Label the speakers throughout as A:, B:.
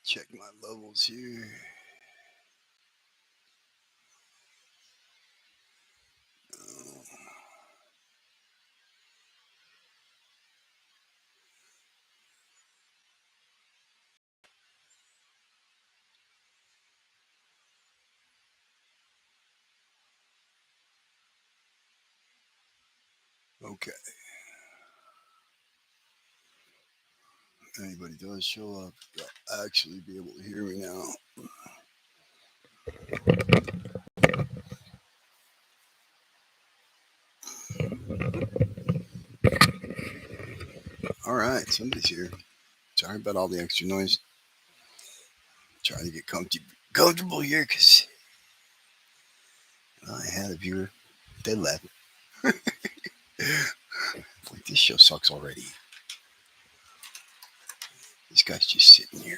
A: Check my levels here. Oh, okay. Anybody does show up, they'll actually be able to hear me now. All right, somebody's here. Sorry about all the extra noise. Trying to get comfortable here because I had a viewer. They left. Like, this show sucks already. This guy's just sitting here.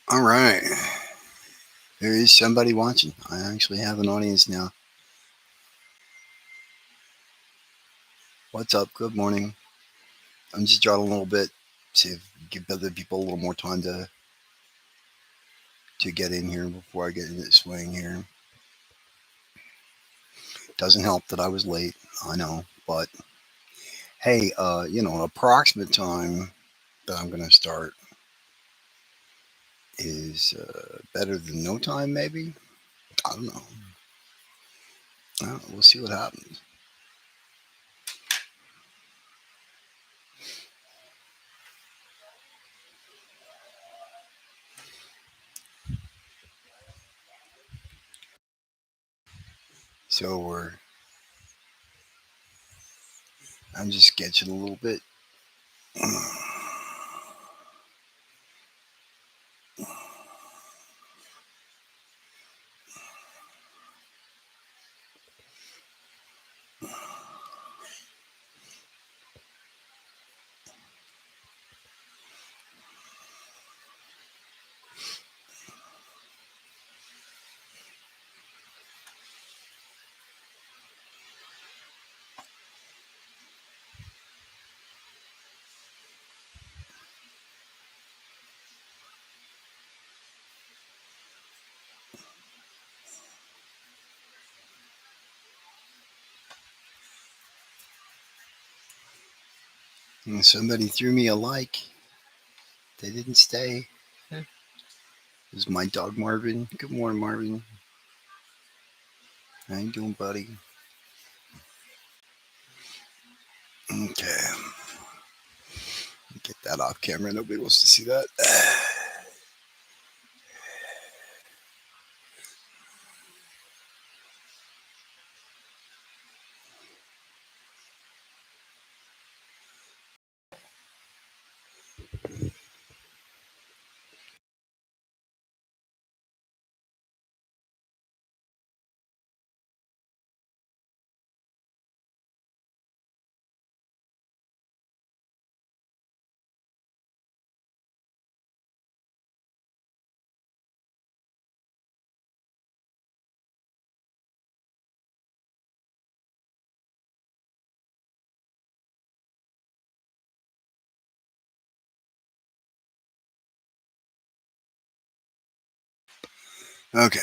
A: All right. There is somebody watching. I actually have an audience now. What's up? Good morning. I'm just drawing a little bit to give other people a little more time to get in here before I get into the swing here. Doesn't help that I was late. I know, but hey, an approximate time that I'm gonna start is better than no time, maybe. I don't know. We'll see what happens. So I'm just sketching a little bit. And somebody threw me a like. They didn't stay. This is my dog Marvin. Good morning, Marvin. How you doing, buddy? Okay. Get that off camera. Nobody wants to see that. Okay.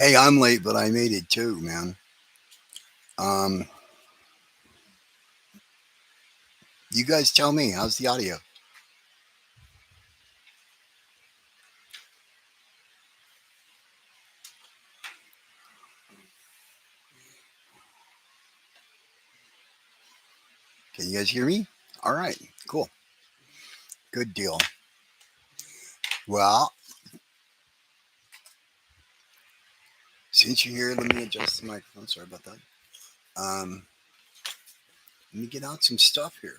A: Hey, I'm late, but I made it too, man. Um, you guys tell me, how's the audio? Can you guys hear me? All right, cool. Good deal. Well, since you're here, let me adjust the microphone. Sorry about that. Um, Let me get out some stuff here.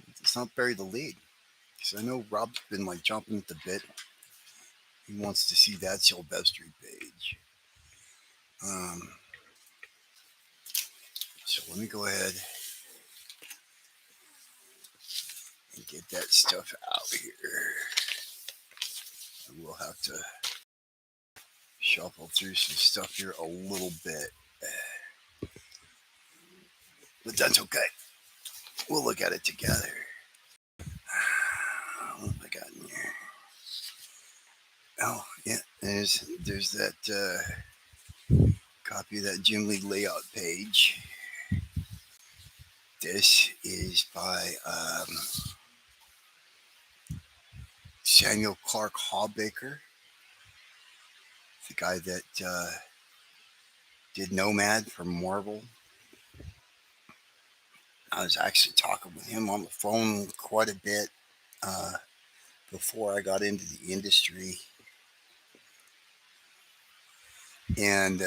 A: Let's not bury the lead. Because I know Rob's been like jumping at the bit. He wants to see that Silvestri page. Um, so let me go ahead and get that stuff out here. I will have to shuffle through some stuff here a little bit. But that's okay. We'll look at it together. What have I got in here? Oh, yeah. There's that copy of that Jim Lee layout page. This is by Samuel Clark Hawbaker, the guy that did Nomad for Marvel. I was actually talking with him on the phone quite a bit before I got into the industry. And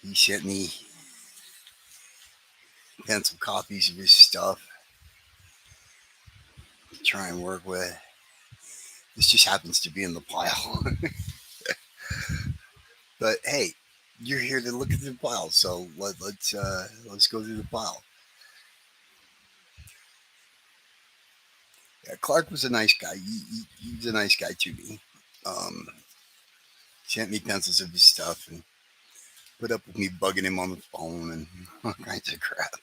A: he sent me pencil copies of his stuff to try and work with. This just happens to be in the pile. But hey, you're here to look at the pile, so let's go through the pile. Yeah, Clark was a nice guy. He was a nice guy to me. Um, Sent me pencils of his stuff and put up with me bugging him on the phone and all kinds of crap.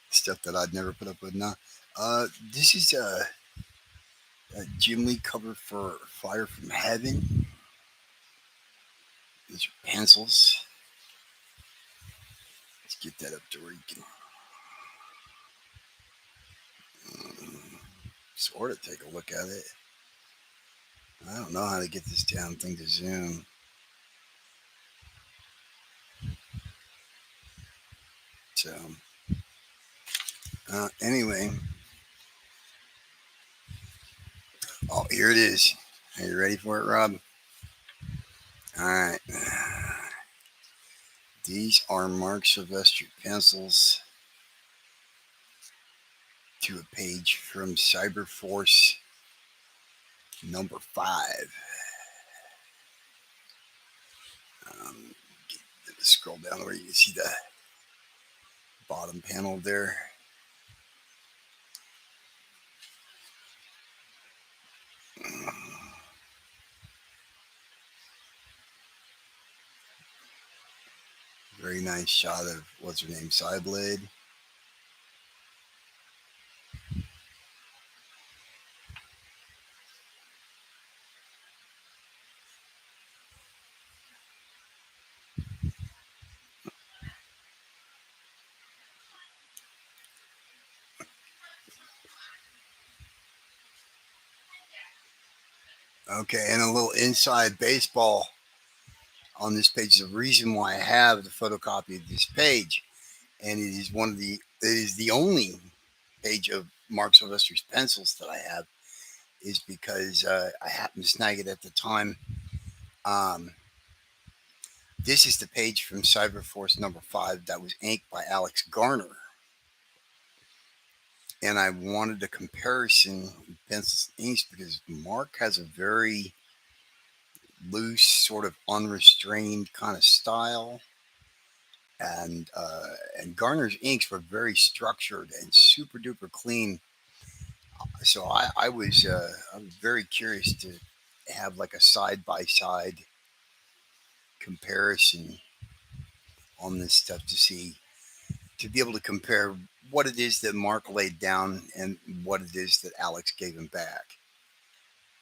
A: Stuff that I'd never put up with. Now, this is a Jim Lee cover for Fire from Heaven. These are pencils. Let's get that up to where you can sort of take a look at it. I don't know how to get this damn thing to zoom. So, anyway. Oh, here it is. Are you ready for it, Rob? All right. These are Marc Silvestri pencils to a page from Cyberforce number 5. Um, Scroll down where you can see the bottom panel there. Very nice shot of what's her name, Cyblade. Okay, and a little inside baseball on this page. The reason why I have the photocopy of this page, and it is the only page of Marc Silvestri's pencils that I have, is because I happened to snag it at the time. This is the page from Cyberforce number 5 that was inked by Alex Garner. And I wanted a comparison of pencils and inks because Marc has a very loose, sort of unrestrained kind of style. And Garner's inks were very structured and super duper clean. So I was very curious to have like a side by side comparison on this stuff to be able to compare what it is that Marc laid down and what it is that Alex gave him back.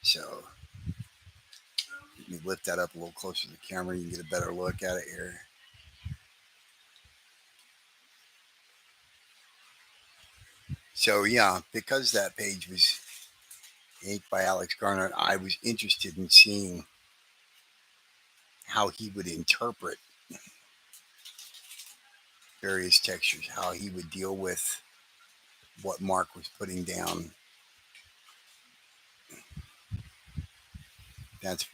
A: So me lift that up a little closer to the camera. You can get a better look at it here. So yeah, because that page was inked by Alex Garnett, I was interested in seeing how he would interpret various textures, how he would deal with what Marc was putting down. That's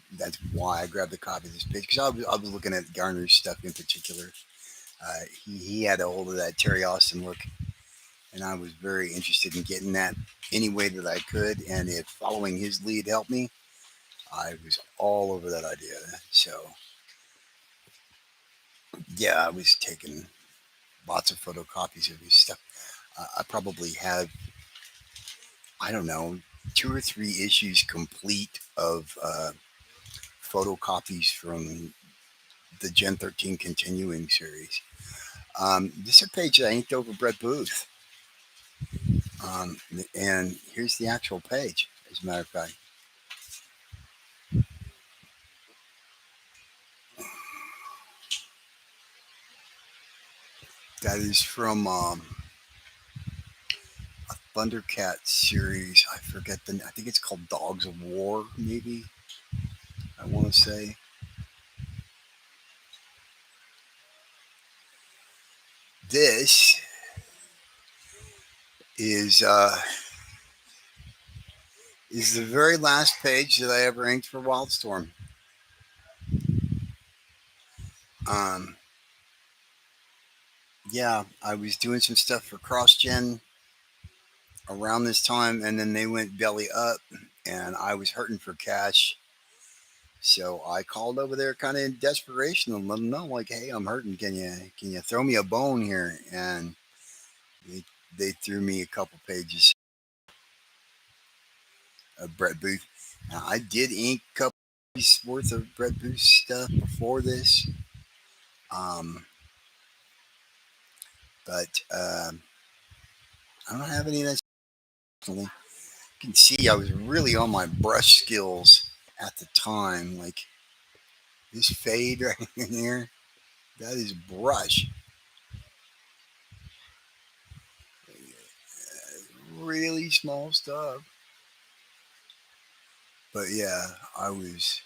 A: why I grabbed a copy of this page, because I was looking at Garner's stuff in particular. He had a hold of that Terry Austin look, and I was very interested in getting that any way that I could. And if following his lead helped me, I was all over that idea. So yeah, I was taking lots of photocopies of his stuff. I probably have, I don't know, 2 or 3 issues complete of photocopies from the Gen 13 continuing series. This is a page that I inked over Brett Booth. And here's the actual page, as a matter of fact. That is from a Thundercat series. I forget I think it's called Dogs of War, maybe. I want to say. This is the very last page that I ever inked for Wildstorm. Yeah, I was doing some stuff for CrossGen around this time, and then they went belly up, and I was hurting for cash. So I called over there kind of in desperation and let them know, like, hey, I'm hurting. Can you throw me a bone here? And they threw me a couple pages of Brett Booth. Now, I did ink a couple pieces worth of Brett Booth stuff before this. But I don't have any of that. You can see I was really on my brush skills at the time. Like this fade right in here, that is brush. Really small stuff. But yeah, I was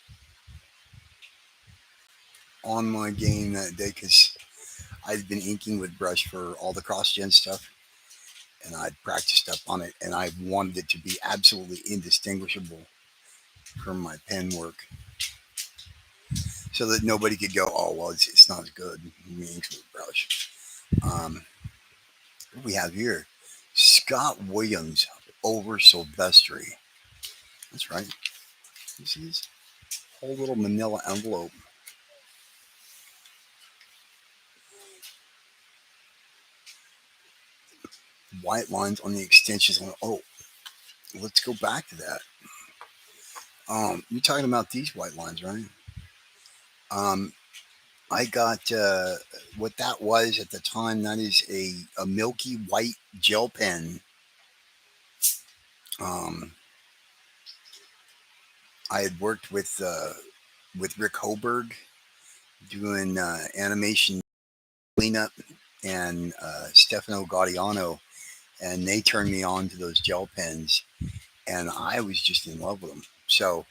A: on my game that day because I'd been inking with brush for all the cross-gen stuff, and I'd practiced up on it, and I wanted it to be absolutely indistinguishable from my pen work, so that nobody could go, oh well, it's not as good. He inks with brush. What do we have here? Scott Williams over Silvestri. That's right. This is a whole little manila envelope. White lines on the extensions. Oh, let's go back to that. You're talking about these white lines, right? I got what that was at the time. That is a milky white gel pen. I had worked with Rick Hoberg doing animation cleanup, and Stefano Gaudiano, and they turned me on to those gel pens, and I was just in love with them. So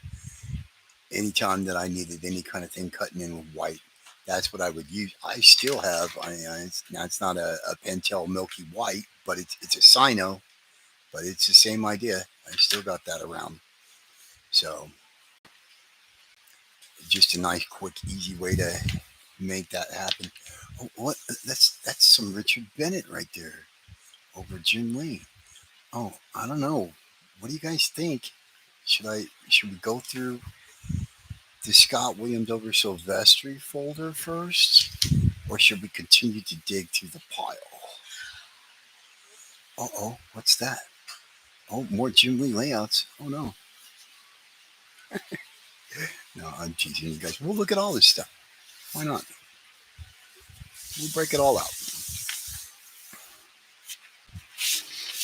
A: anytime that I needed any kind of thing cutting in with white, that's what I would use. I still have. It's not a Pentel Milky White, but it's a Sino, but it's the same idea. I still got that around. So just a nice, quick, easy way to make that happen. Oh, what? That's some Richard Bennett right there over Jim Lee. Oh, I don't know. What do you guys think? Should we go through the Scott Williams over Silvestri folder first, or should we continue to dig through the pile? Oh, what's that? Oh, more Jim Lee layouts. Oh no. No, I'm teasing you guys. We'll look at all this stuff. Why not? We'll break it all out.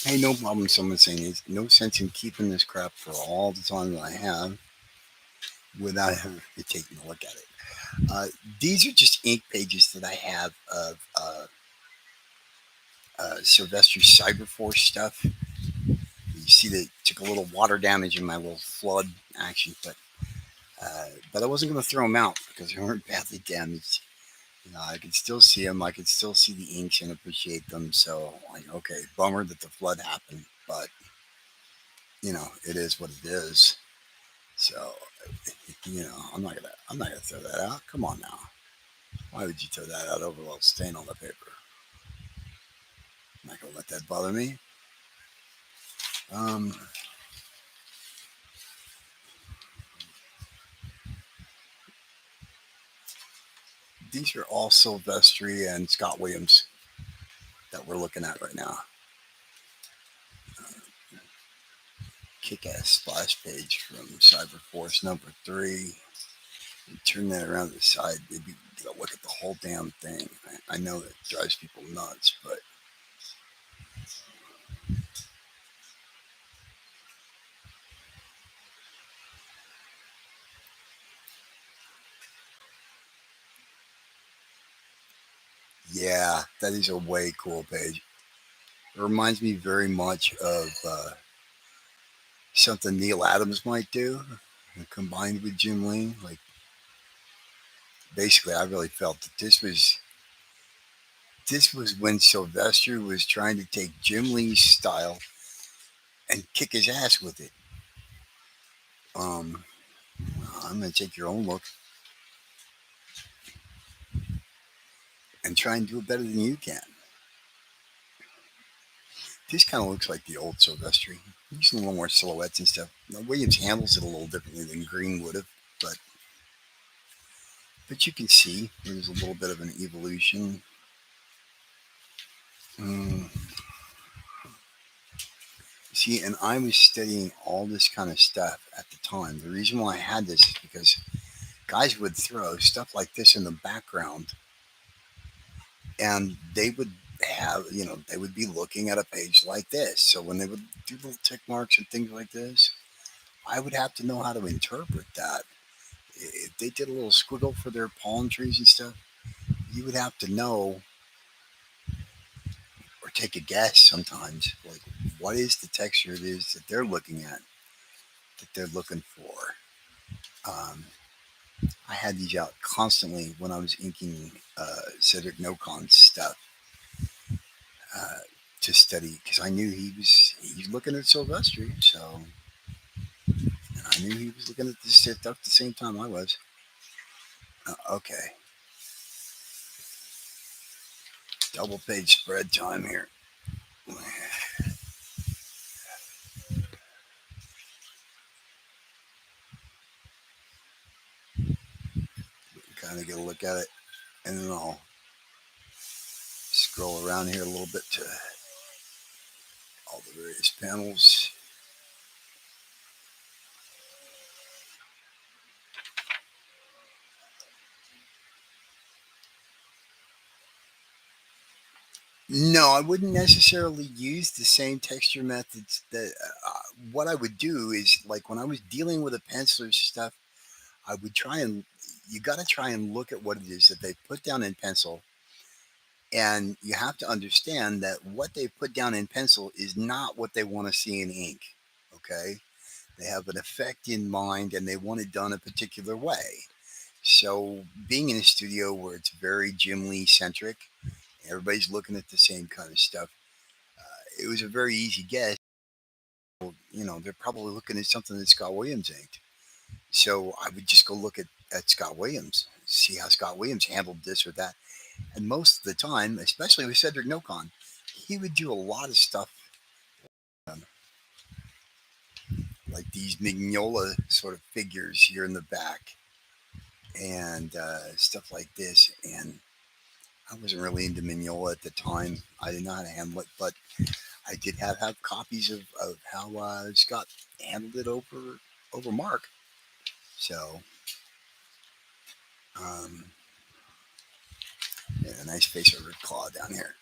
A: Hey, no problem. Someone's saying there's no sense in keeping this crap for all the time that I have. without ever taking a look at it. Uh, these are just ink pages that I have of Silvestri Cyberforce stuff. You see that took a little water damage in my little flood action, but I wasn't going to throw them out because they weren't badly damaged. I could still see them. I could still see the inks and appreciate them. So, like, okay, bummer that the flood happened, but it is what it is. So, I'm not gonna throw that out. Come on now. Why would you throw that out over a little stain on the paper? I'm not gonna let that bother me. Um, these are all Silvestri and Scott Williams that we're looking at right now. Kick-ass splash page from Cyberforce #3. You turn that around to the side, maybe you gotta look at the whole damn thing. I know that drives people nuts, but yeah, that is a way cool page. It reminds me very much of something Neil Adams might do, combined with Jim Lee. Like, basically, I really felt that this was when Sylvester was trying to take Jim Lee's style and kick his ass with it. Um, I'm gonna take your own look and try and do it better than you can. This kind of looks like the old Silvestri. He's a little more silhouettes and stuff. Now, Williams handles it a little differently than Green would have, but you can see there's a little bit of an evolution. Mm. See, and I was studying all this kind of stuff at the time. The reason why I had this is because guys would throw stuff like this in the background, and they would they would be looking at a page like this. So when they would do little tick marks and things like this, I would have to know how to interpret that. If they did a little squiggle for their palm trees and stuff, you would have to know or take a guess sometimes, like what is the texture it is that they're looking at, that they're looking for. Um, I had these out constantly when I was inking Cedric Nocon's stuff uh, to study because I knew he's looking at Silvestri, so and I knew he was looking at this stuff at the same time I was. Okay, double page spread time here. Kind of get a look at it, and then I'll scroll around here a little bit to all the various panels. No, I wouldn't necessarily use the same texture methods. That what I would do is like when I was dealing with a penciler stuff, I would try and you got to try and look at what it is that they put down in pencil, and you have to understand that what they put down in pencil is not what they want to see in ink. Okay, they have an effect in mind, and they want it done a particular way. So, being in a studio where it's very Jim Lee centric, everybody's looking at the same kind of stuff. It was a very easy guess. They're probably looking at something that Scott Williams inked. So I would just go look at Scott Williams, see how Scott Williams handled this or that. And most of the time, especially with Cedric Nocon, he would do a lot of stuff um, like these Mignola sort of figures here in the back and stuff like this. And I wasn't really into Mignola at the time. I didn't know how to handle it, but I did have copies of how Scott handled it over Marc. So, um, yeah, a nice face over claw down here.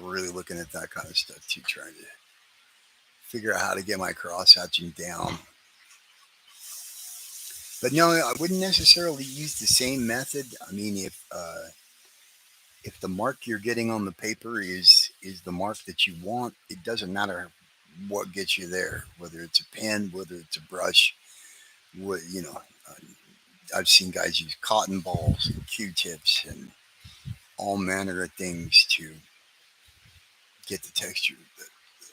A: Really looking at that kind of stuff too, trying to figure out how to get my cross hatching down. But no, I wouldn't necessarily use the same method. I mean, if the mark you're getting on the paper is the mark that you want, it doesn't matter what gets you there, whether it's a pen, whether it's a brush. What I've seen guys use cotton balls and Q-tips and all manner of things to get the texture.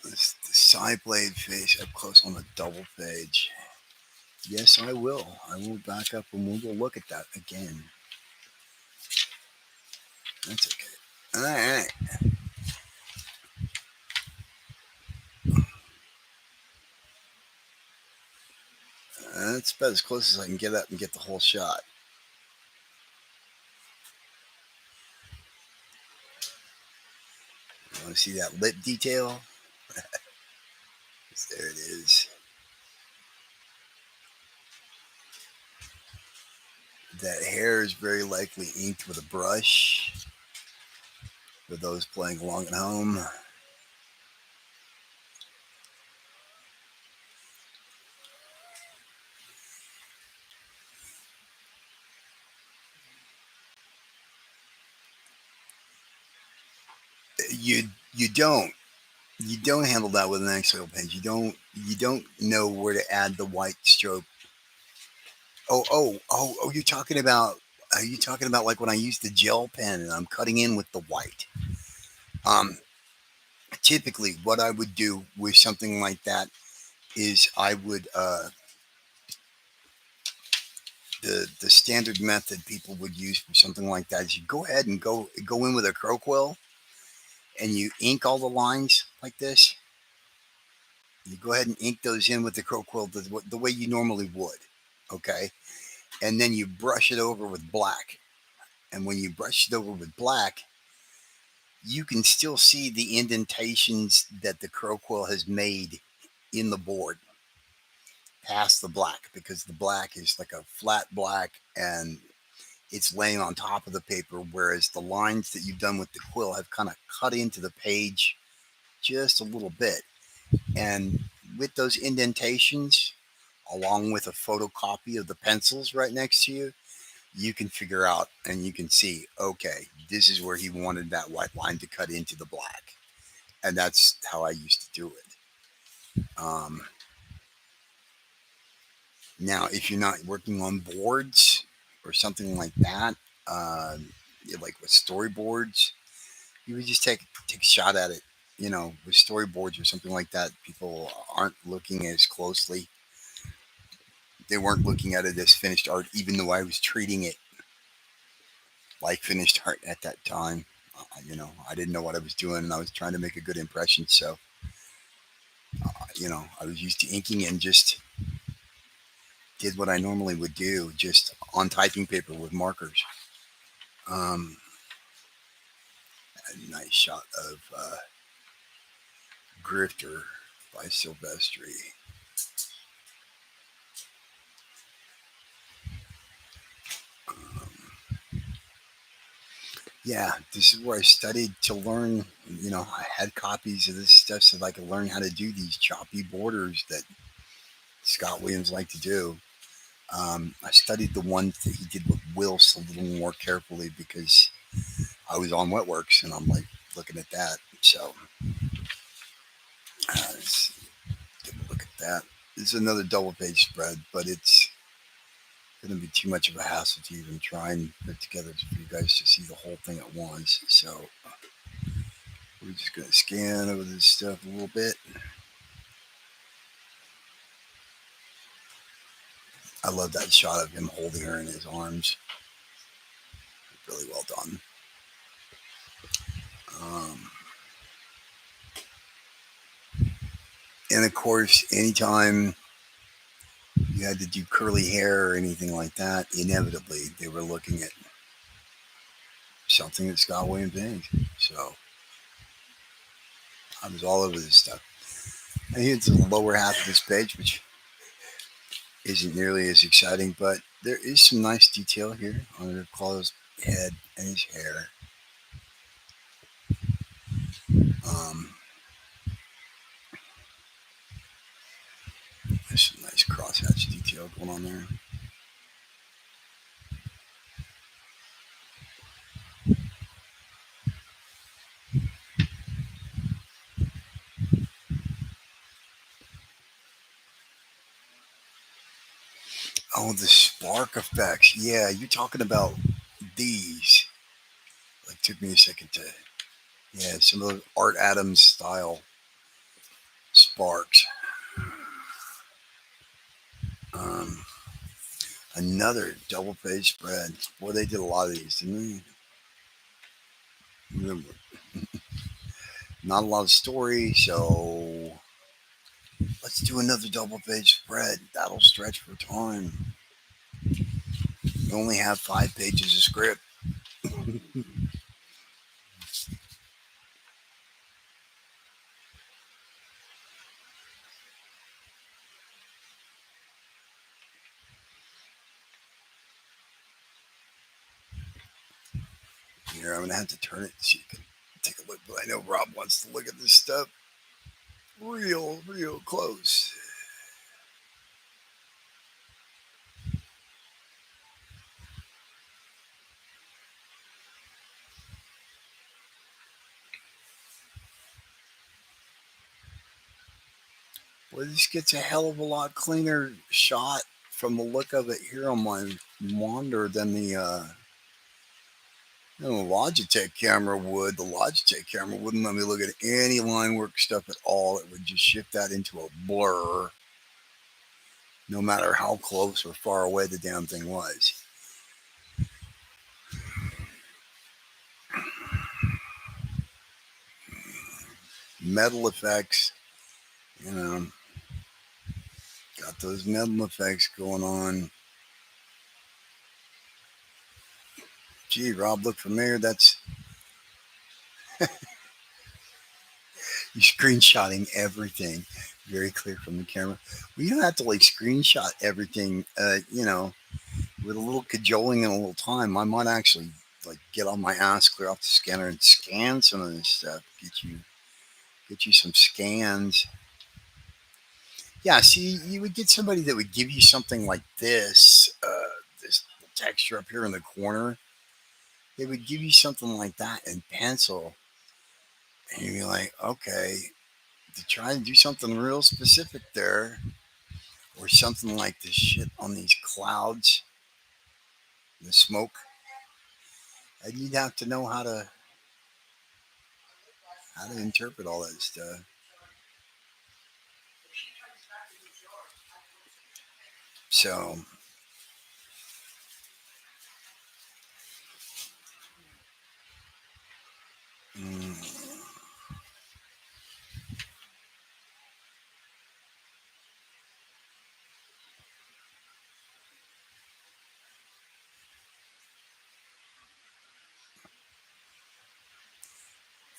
A: The side blade face up close on the double page. Yes, I will. I will back up and we will look at that again. That's okay. All right. That's about as close as I can get up and get the whole shot. You want to see that lip detail? There it is. That hair is very likely inked with a brush. For those playing along at home. You you don't you don't handle that with an X-oil pen. You don't know where to add the white stroke. Oh! You're talking about. Are you talking about like when I use the gel pen and I'm cutting in with the white? Um, Typically, what I would do with something like that is I would the standard method people would use for something like that is you go ahead and go in with a crow quill and you ink all the lines like this. You go ahead and ink those in with the crow quill the way you normally would, okay? And then you brush it over with black. And when you brush it over with black, you can still see the indentations that the crow quill has made in the board past the black because the black is like a flat black and it's laying on top of the paper, whereas the lines that you've done with the quill have kind of cut into the page just a little bit. And with those indentations, along with a photocopy of the pencils right next to you, you can figure out and you can see, okay, this is where he wanted that white line to cut into the black. And that's how I used to do it. Now, if you're not working on boards or something like that, uh, like with storyboards, you would just take a shot at it. With storyboards or something like that, people aren't looking as closely. They weren't looking at it as finished art, even though I was treating it like finished art at that time. I didn't know what I was doing, and I was trying to make a good impression. So, I was used to inking and just did what I normally would do, just on typing paper with markers. Um, a nice shot of Grifter by Silvestri. Yeah, this is where I studied to learn. I had copies of this stuff so that I could learn how to do these choppy borders that Scott Williams liked to do. I studied the ones that he did with Wills a little more carefully because I was on Wetworks and I'm like looking at that. So let's give a look at that. This is another double page spread, but it's going to be too much of a hassle to even try and put together for you guys to see the whole thing at once. So we're just going to scan over this stuff a little bit. I love that shot of him holding her in his arms. Really well done. Um, and of course, anytime you had to do curly hair or anything like that, inevitably they were looking at something that Scott Williams made. So I was all over this stuff. And here's the lower half of this page, which isn't nearly as exciting, but there is some nice detail here on the Claw's head and his hair. Um, detail going on there. Oh, the spark effects. Yeah, you're talking about these. Like, took me a second to. Yeah, some of those Art Adams style sparks. Um, Another double page spread. Boy, they did a lot of these, didn't they? Remember, not a lot of story, so let's do another double page spread. That'll stretch for time. We only have 5 pages of script. Here, I'm gonna have to turn it so you can take a look. But I know Rob wants to look at this stuff real close. Boy, this gets a hell of a lot cleaner shot from the look of it here on my monitor than the Logitech camera would. The Logitech camera wouldn't let me look at any line work stuff at all. It would just shift that into a blur, no matter how close or far away the damn thing was. Metal effects, you know, got those metal effects going on. Gee, Rob, look familiar. That's you screenshotting everything very clear from the camera. Well, you don't have to like screenshot everything, with a little cajoling and a little time. I might actually like get on my ass, clear off the scanner, and scan some of this stuff. Get you some scans. Yeah, see, you would get somebody that would give you something like this texture up here in the corner. They would give you something like that in pencil, and you'd be like, okay, to try and do something real specific there, or something like this shit on these clouds, the smoke. And you'd have to know how to interpret all that stuff. So, mm,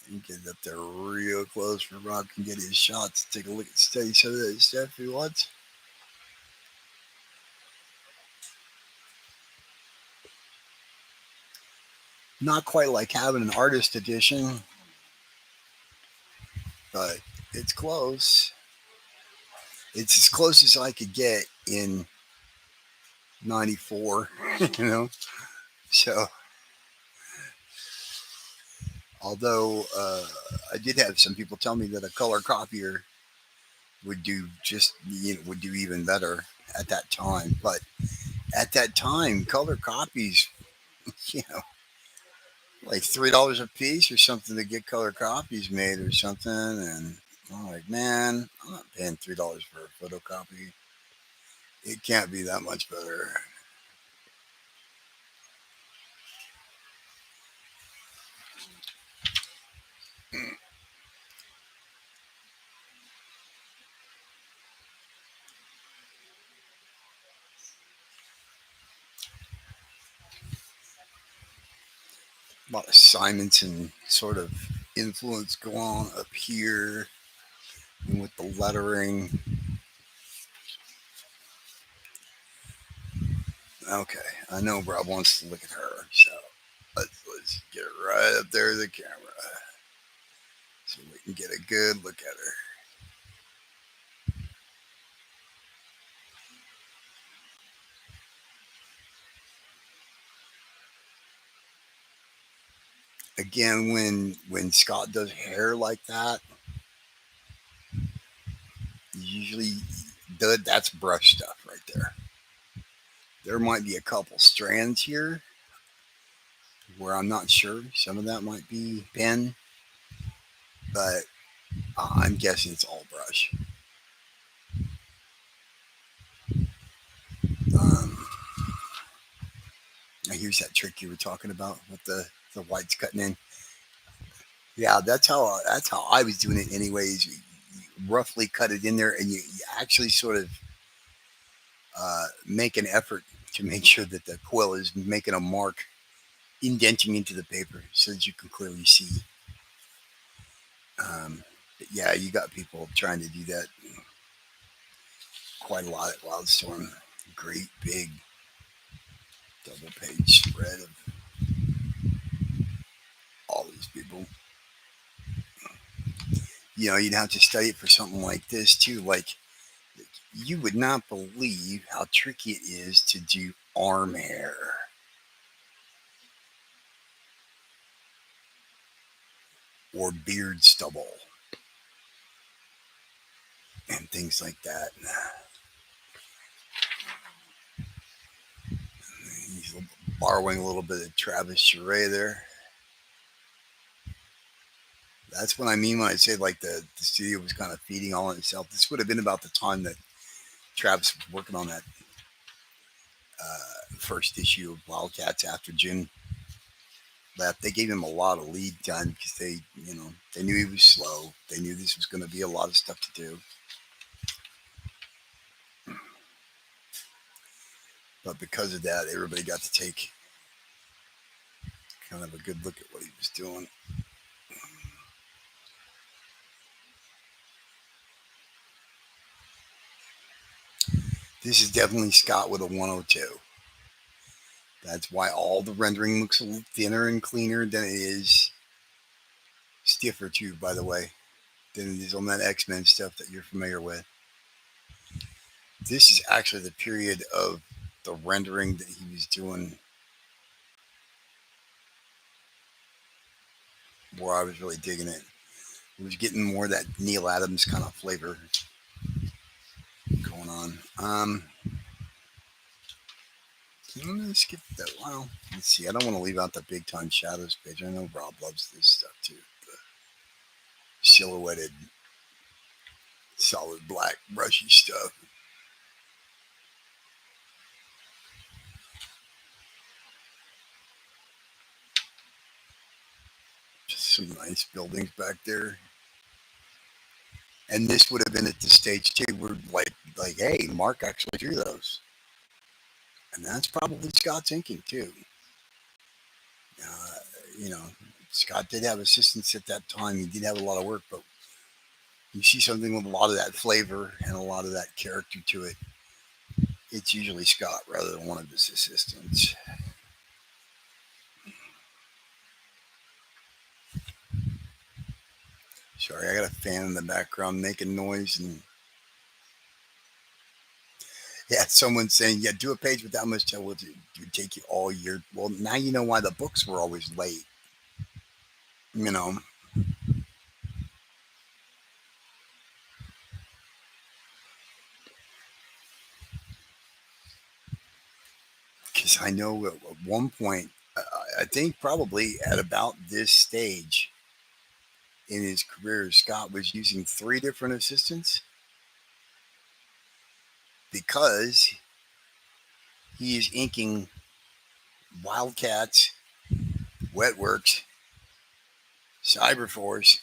A: you get up there real close where Rob can get his shots. Take a look at study some of that stuff if he wants. Not quite like having an artist edition, but it's close. It's as close as I could get in '94, you know. So, although I did have some people tell me that a color copier would do would do even better at that time, but at that time, color copies, you know, like $3 a piece or something to get color copies made or something, and I'm like, man, I'm not paying $3 for a photocopy. It can't be that much better. A lot of Simonson sort of influence go on up here, and with the lettering. Okay, I know Rob wants to look at her, so let's get right up there to the camera so we can get a good look at her. Again, when Scott does hair like that, usually that's brush stuff right there. There might be a couple strands here where I'm not sure. Some of that might be pen, but I'm guessing it's all brush. Um, Here's that trick you were talking about with the whites cutting in. Yeah, that's how I was doing it. Anyways, you roughly cut it in there, and you actually sort of make an effort to make sure that the quill is making a mark, indenting into the paper, so that you can clearly see. But yeah, you got people trying to do that quite a lot at Wildstorm. Great big double page spread of all these people. You'd have to study it for something like this too. Like, you would not believe how tricky it is to do arm hair or beard stubble and things like that. He's borrowing a little bit of Travis Charest there. That's what I mean when I say like the studio was kind of feeding all on itself. This would have been about the time that Travis was working on that first issue of Wildcats after Jim left. They gave him a lot of lead time because they knew he was slow. They knew this was going to be a lot of stuff to do. But because of that, everybody got to take kind of a good look at what he was doing. This is definitely Scott with a 102. That's why all the rendering looks a little thinner and cleaner than it is. Stiffer too, by the way, than it is on that X-Men stuff that you're familiar with. This is actually the period of the rendering that he was doing where I was really digging it. It was getting more of that Neil Adams kind of flavor going on. I'm going to skip that. Well, let's see. I don't want to leave out the Big Time Shadows page. I know Rob loves this stuff too. The silhouetted, solid black, brushy stuff. Just some nice buildings back there. And this would have been at the stage too, where like, hey, Mark actually drew those, and that's probably Scott's thinking too. Uh, you know, Scott did have assistants at that time. He did have a lot of work, but you see something with a lot of that flavor and a lot of that character to it, it's usually Scott rather than one of his assistants. Sorry, I got a fan in the background making noise, and yeah, someone's saying, yeah, do a page with that much time would take you all year. Well, now you know why the books were always late. You know, because I know at one point, I think probably at about this stage in his career, Scott was using 3 different assistants because he is inking Wildcats, Wetworks, Cyberforce,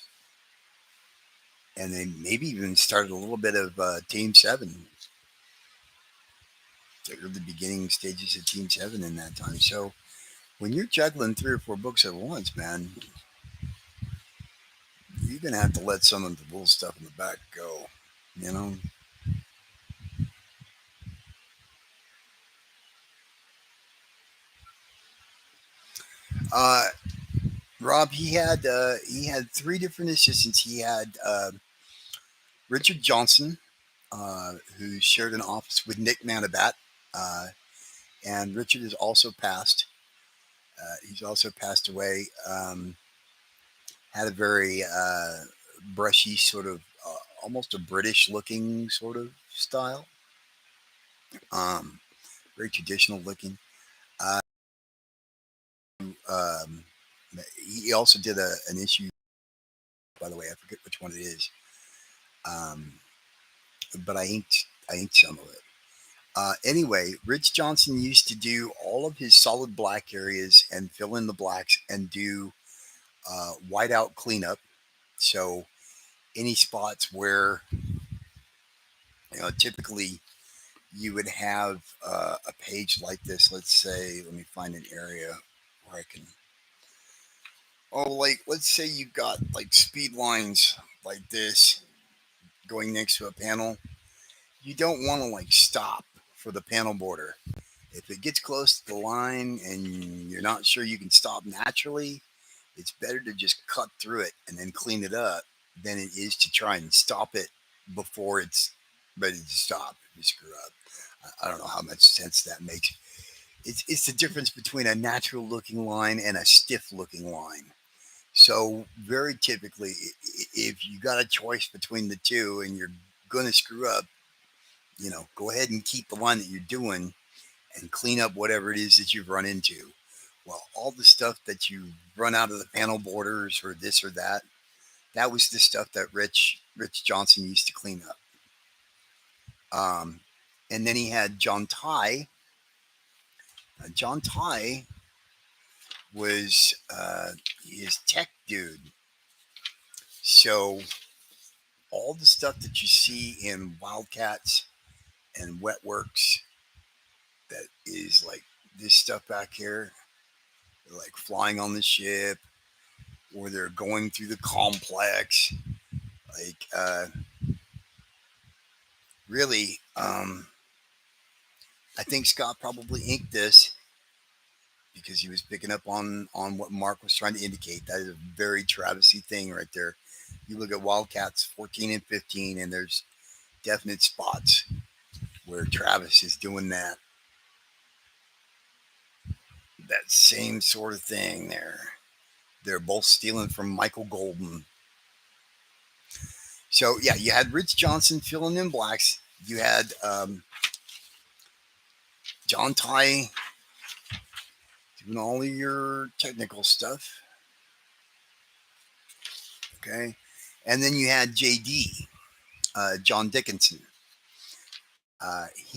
A: and they maybe even started a little bit of Team 7. They were the beginning stages of Team 7 in that time. So when you're juggling 3 or 4 books at once, man, you're going to have to let some of the little stuff in the back go, you know? Uh, Rob, he had 3 different assistants. He had Richard Johnson, who shared an office with Nick Manabat, and Richard has also passed. He's also passed away. Had a very brushy sort of, almost a British looking sort of style. Um, Very traditional looking. Uh, um, he also did an issue, by the way, I forget which one it is, um, but I inked some of it. Anyway, Rich Johnson used to do all of his solid black areas and fill in the blacks and do whiteout cleanup. So any spots where, typically you would have a page like this. Let's say, let me find an area where I can. Oh, like let's say you got like speed lines like this going next to a panel. You don't want to like stop for the panel border. If it gets close to the line and you're not sure you can stop naturally, it's better to just cut through it and then clean it up than it is to try and stop it before it's ready to stop. If you screw up, I don't know how much sense that makes. It's the difference between a natural looking line and a stiff looking line. So very typically, if you got a choice between the two and you're gonna screw up, go ahead and keep the line that you're doing and clean up whatever it is that you've run into. Well, all the stuff that you run out of the panel borders or this or that, that was the stuff that Rich Johnson used to clean up. Um, and then he had John Ty. John Ty was his tech dude. So all the stuff that you see in Wildcats and Wetworks, that is like this stuff back here, like flying on the ship, or they're going through the complex. Like, really, I think Scott probably inked this because he was picking up on what Mark was trying to indicate. That is a very Travisy thing right there. You look at Wildcats 14 and 15, and there's definite spots where Travis is doing that same sort of thing there. They're both stealing from Michael Golden. So yeah, you had Rich Johnson filling in blacks. You had John Ty doing all of your technical stuff. Okay, and then you had JD, John Dickinson.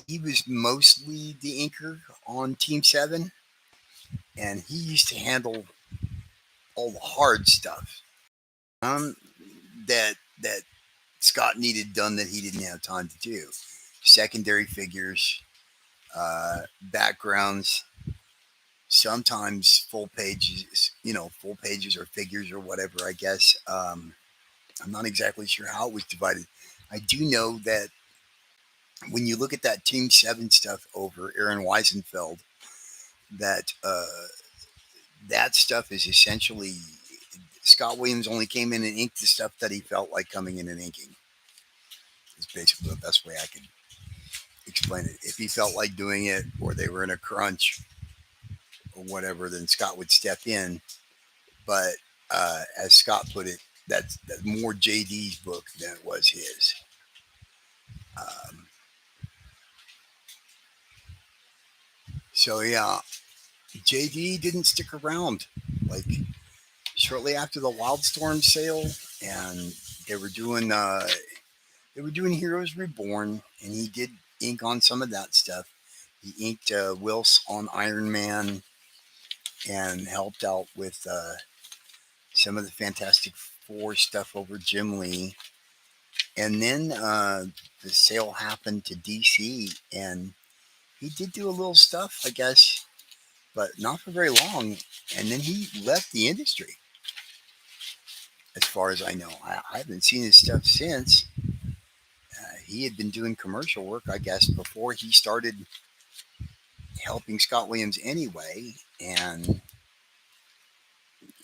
A: He was mostly the inker on Team 7, and he used to handle all the hard stuff um, that Scott needed done that he didn't have time to do. Secondary figures, backgrounds, sometimes full pages or figures or whatever, I guess. I'm not exactly sure how it was divided. I do know that when you look at that Team 7 stuff over Aaron Weisenfeld, that that stuff is essentially Scott Williams only came in and inked the stuff that he felt like coming in and inking. Is basically the best way I can explain it. If he felt like doing it or they were in a crunch or whatever, then Scott would step in. But as Scott put it, that's more JD's book than it was his. Um, so yeah, JD didn't stick around. Like shortly after the Wildstorm sale, and they were doing Heroes Reborn, and he did ink on some of that stuff. He inked Wills on Iron Man and helped out with some of the Fantastic Four stuff over Jim Lee. And then the sale happened to DC, and he did do a little stuff, I guess, but not for very long. And then he left the industry, as far as I know. I haven't seen his stuff since. He had been doing commercial work, I guess, before he started helping Scott Williams anyway. And,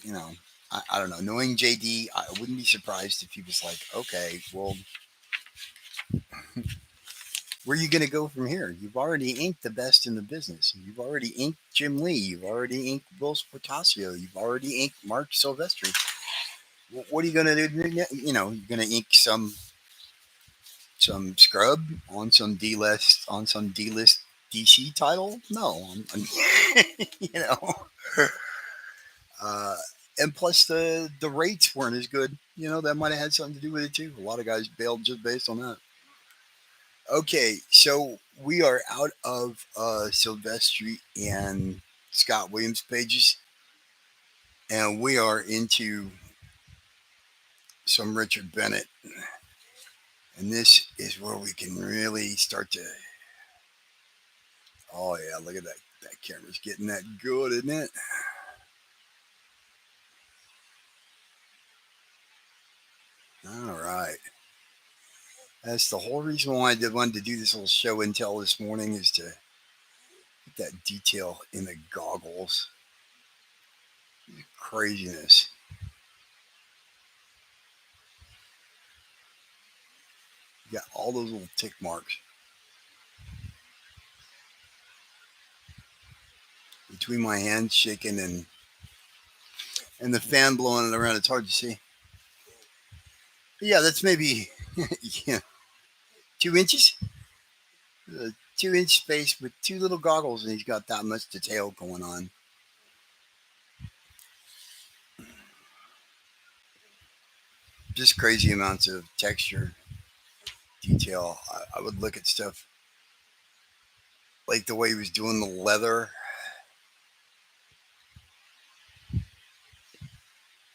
A: you know, I don't know. Knowing JD, I wouldn't be surprised if he was like, okay, well, Where are you going to go from here? You've already inked the best in the business. You've already inked Jim Lee. You've already inked Will Portasio. You've already inked Marc Silvestri. What are you going to do? You're going to ink some scrub on some D list DC title? No, you know. Uh, and plus the rates weren't as good. That might have had something to do with it too. A lot of guys bailed just based on that. Okay, so we are out of Silvestri and Scott Williams pages, and we are into some Richard Bennett. And this is where we can really start to. Oh yeah, look at that! That camera's getting that good, isn't it? All right. That's the whole reason why I wanted to do this little show and tell this morning is to get that detail in the goggles. Craziness. You got all those little tick marks between my hands shaking and the fan blowing it around. It's hard to see. But yeah, that's maybe yeah, 2 inches. 2 inch space with two little goggles, and he's got that much detail going on. Just crazy amounts of texture, detail. I would look at stuff like the way he was doing the leather,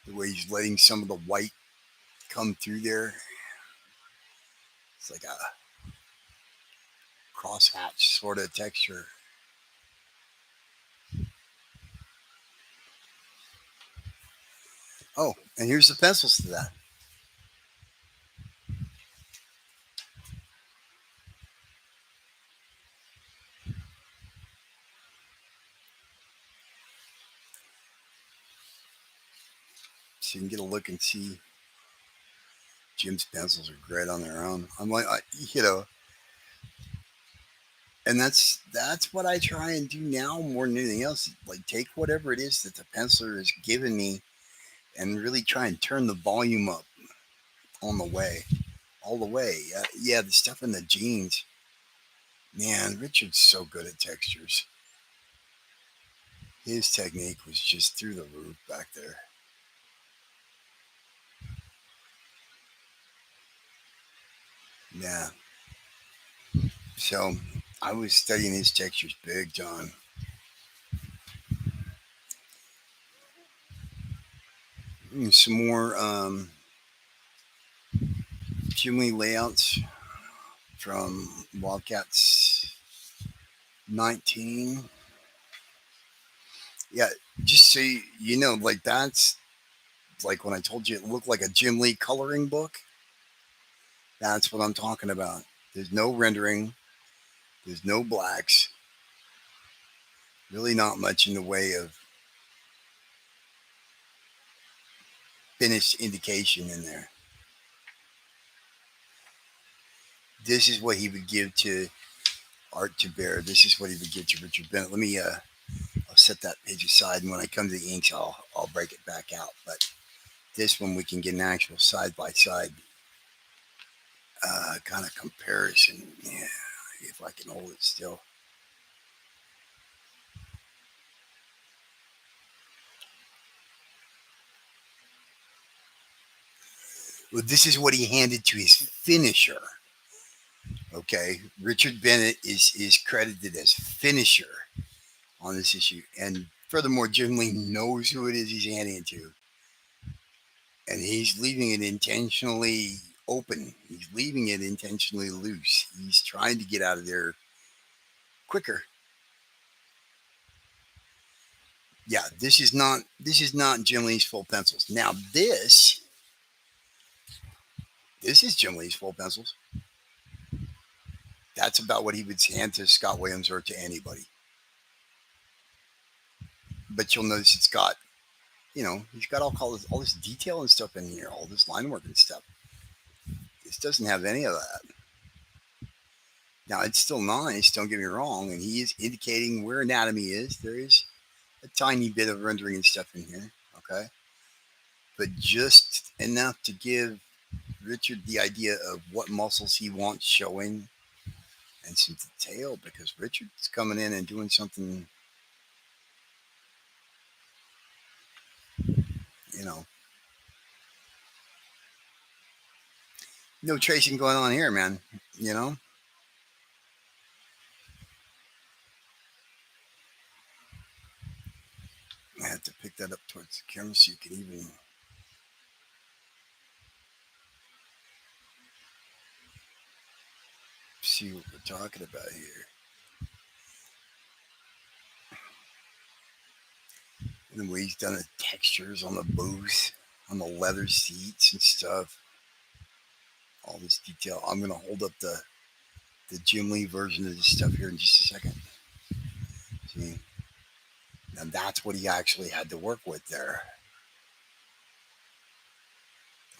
A: the way he's letting some of the white come through there. It's like a crosshatch sort of texture. Oh, and here's the pencils to that. So you can get a look and see Jim's pencils are great on their own. I'm like, and that's what I try and do now more than anything else. Like take whatever it is that the penciler has given me, and really try and turn the volume up on the way, all the way. Yeah, the stuff in the jeans. Man, Richard's so good at textures. His technique was just through the roof back there. Yeah. So I was studying his textures big time. Some more Jimmy layouts from Wildcats 19. Yeah, just so you know, like that's like when I told you it looked like a Jim Lee coloring book. That's what I'm talking about. There's no rendering, there's no blacks, really not much in the way of finished indication in there. This is what he would give to Art to Bear. This is what he would give to Richard Bennett. Let me I'll set that page aside, and when I come to the inks, I'll break it back out. But this one we can get an actual side by side kind of comparison. Yeah, if I can hold it still. Well, this is what he handed to his finisher. Okay, Richard Bennett is credited as finisher on this issue, and furthermore, Jim Lee knows who it is he's handing it to, and he's leaving it intentionally open. He's leaving it intentionally loose. He's trying to get out of there quicker. Yeah, this is not Jim Lee's full pencils. Now this is Jim Lee's full pencils. That's about what he would hand to Scott Williams or to anybody. But you'll notice it's got, he's got all this detail and stuff in here, all this line work and stuff. This doesn't have any of that. Now, it's still nice, don't get me wrong, and he is indicating where anatomy is. There is a tiny bit of rendering and stuff in here, okay? But just enough to give Richard the idea of what muscles he wants showing and some detail, because Richard's coming in and doing something, you know, no tracing going on here, man, you know? I have to pick that up towards the camera so you can even see what we're talking about here. And the way he's done the textures on the booth, on the leather seats and stuff. All this detail. I'm going to hold up the Jim Lee version of this stuff here in just a second. See? Now that's what he actually had to work with there.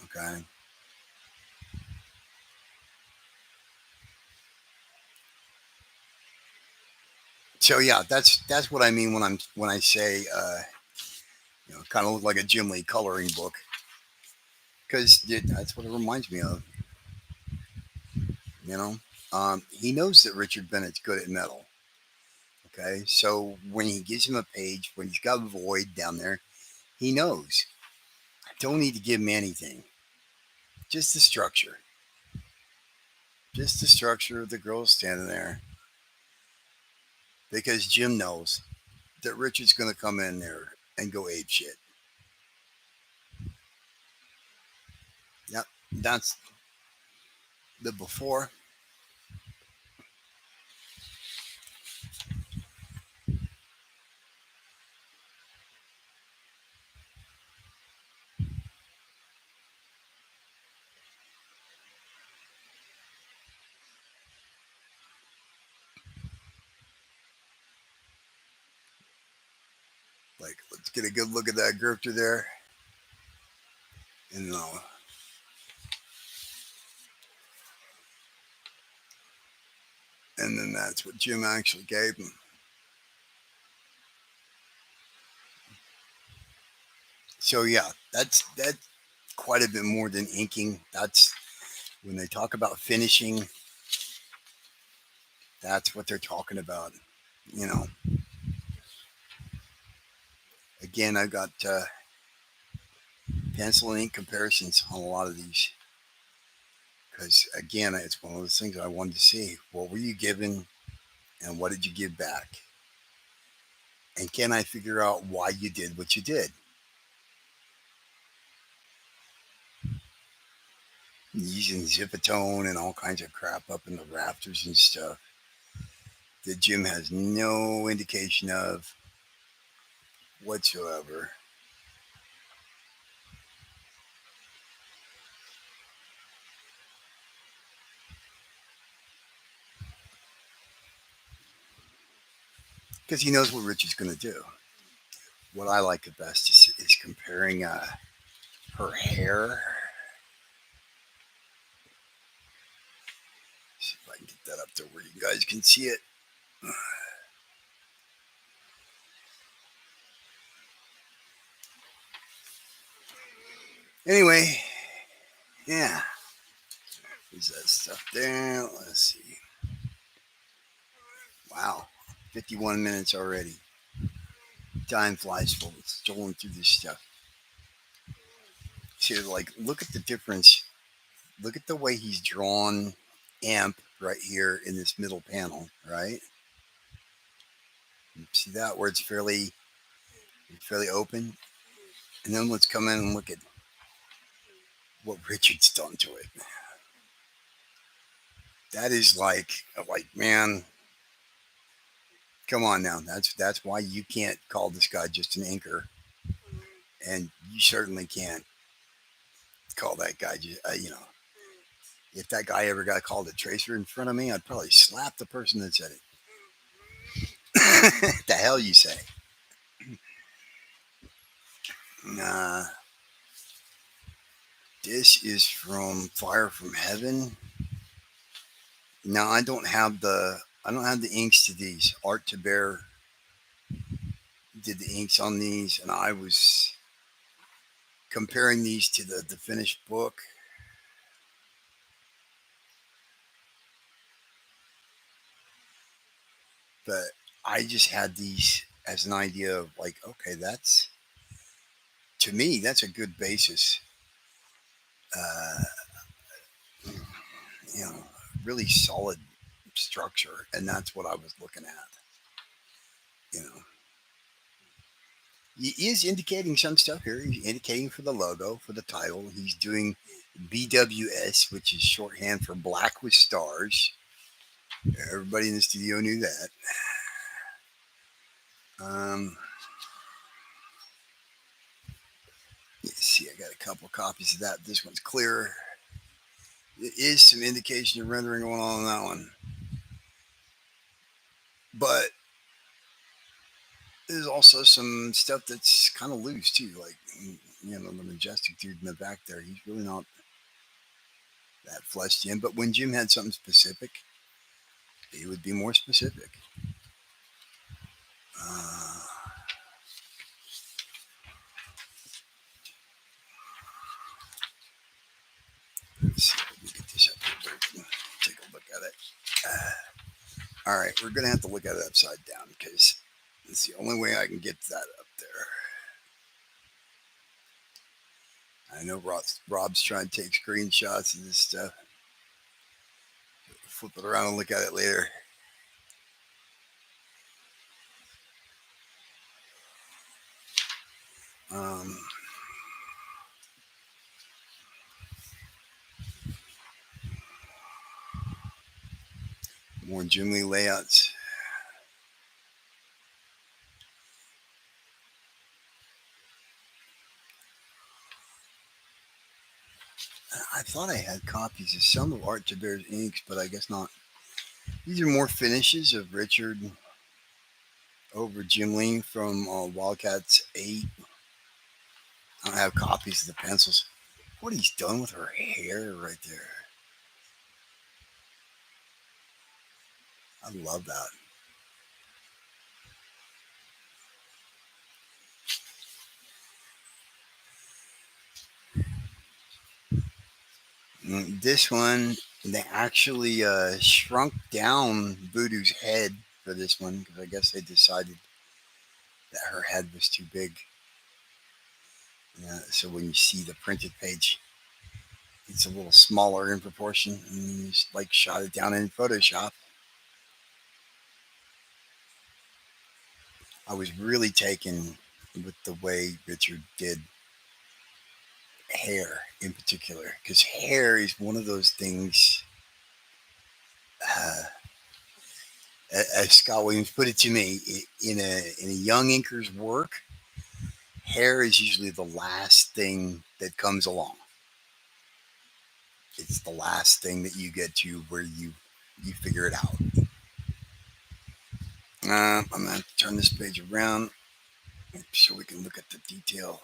A: Okay. So yeah, that's what I mean when I say kind of look like a Jim Lee coloring book, because that's what it reminds me of. You know, he knows that Richard Bennett's good at metal. Okay, so when he gives him a page, when he's got a void down there, he knows I don't need to give him anything, just the structure, just the structure of the girl standing there, because Jim knows that Richard's going to come in there and go ape shit. Yep, that's the before. Like, let's get a good look at that grifter there, and and then that's what Jim actually gave him. So yeah, that's quite a bit more than inking. That's when they talk about finishing. That's what they're talking about. You know, again, I've got pencil and ink comparisons on a lot of these because again, it's one of those things I wanted to see. What were you given, and what did you give back? And can I figure out why you did what you did? Using zipatone and all kinds of crap up in the rafters and stuff that Jim has no indication of whatsoever. Because he knows what Richard's going to do. What I like the best is comparing her hair. See if I can get that up to where you guys can see it. Anyway, yeah. Is that stuff there? Let's see. Wow. 51 minutes already. Time flies full. It's strolling through this stuff. See, like, look at the difference. Look at the way he's drawn amp right here in this middle panel, right? See that where it's fairly open? And then let's come in and look at what Richard's done to it. That is like man, come on now. That's why you can't call this guy just an inker, and you certainly can't call that guy just if that guy ever got called a tracer in front of me, I'd probably slap the person that said it. The hell you say? Nah, this is from Fire from Heaven. Now I don't have the inks to these. Art to Bear did the inks on these, and I was comparing these to the finished book. But I just had these as an idea of like, okay, that's to me that's a good basis. Uh, you know, really solid structure, and that's what I was looking at. You know, he is indicating some stuff here. He's indicating for the logo, for the title. He's doing BWS, which is shorthand for Black with Stars. Everybody in the studio knew that. Um, let's see, I got a couple of copies of that. This one's clearer. There is some indication of rendering going on that one. But there's also some stuff that's kind of loose too. Like, the majestic dude in the back there, he's really not that fleshed in. But when Jim had something specific, he would be more specific. Uh, let's see, let me get this up here where we can take a look at it. All right, we're going to have to look at it upside down because it's the only way I can get that up there. I know Rob's trying to take screenshots of this stuff. Flip it around and look at it later. Um, more Jim Lee layouts. I thought I had copies of some of Art to Bear's inks, but I guess not. These are more finishes of Richard over Jim Lee from Wildcats 8. I don't have copies of the pencils. What he's done with her hair right there. I love that. This one, they actually shrunk down Voodoo's head for this one because I guess they decided that her head was too big. So when you see the printed page, it's a little smaller in proportion, and you just like shot it down in Photoshop. I was really taken with the way Richard did hair in particular, because hair is one of those things. Uh, as Scott Williams put it to me, in a young inker's work, hair is usually the last thing that comes along. It's the last thing that you get to where you figure it out. I'm gonna turn this page around so we can look at the detail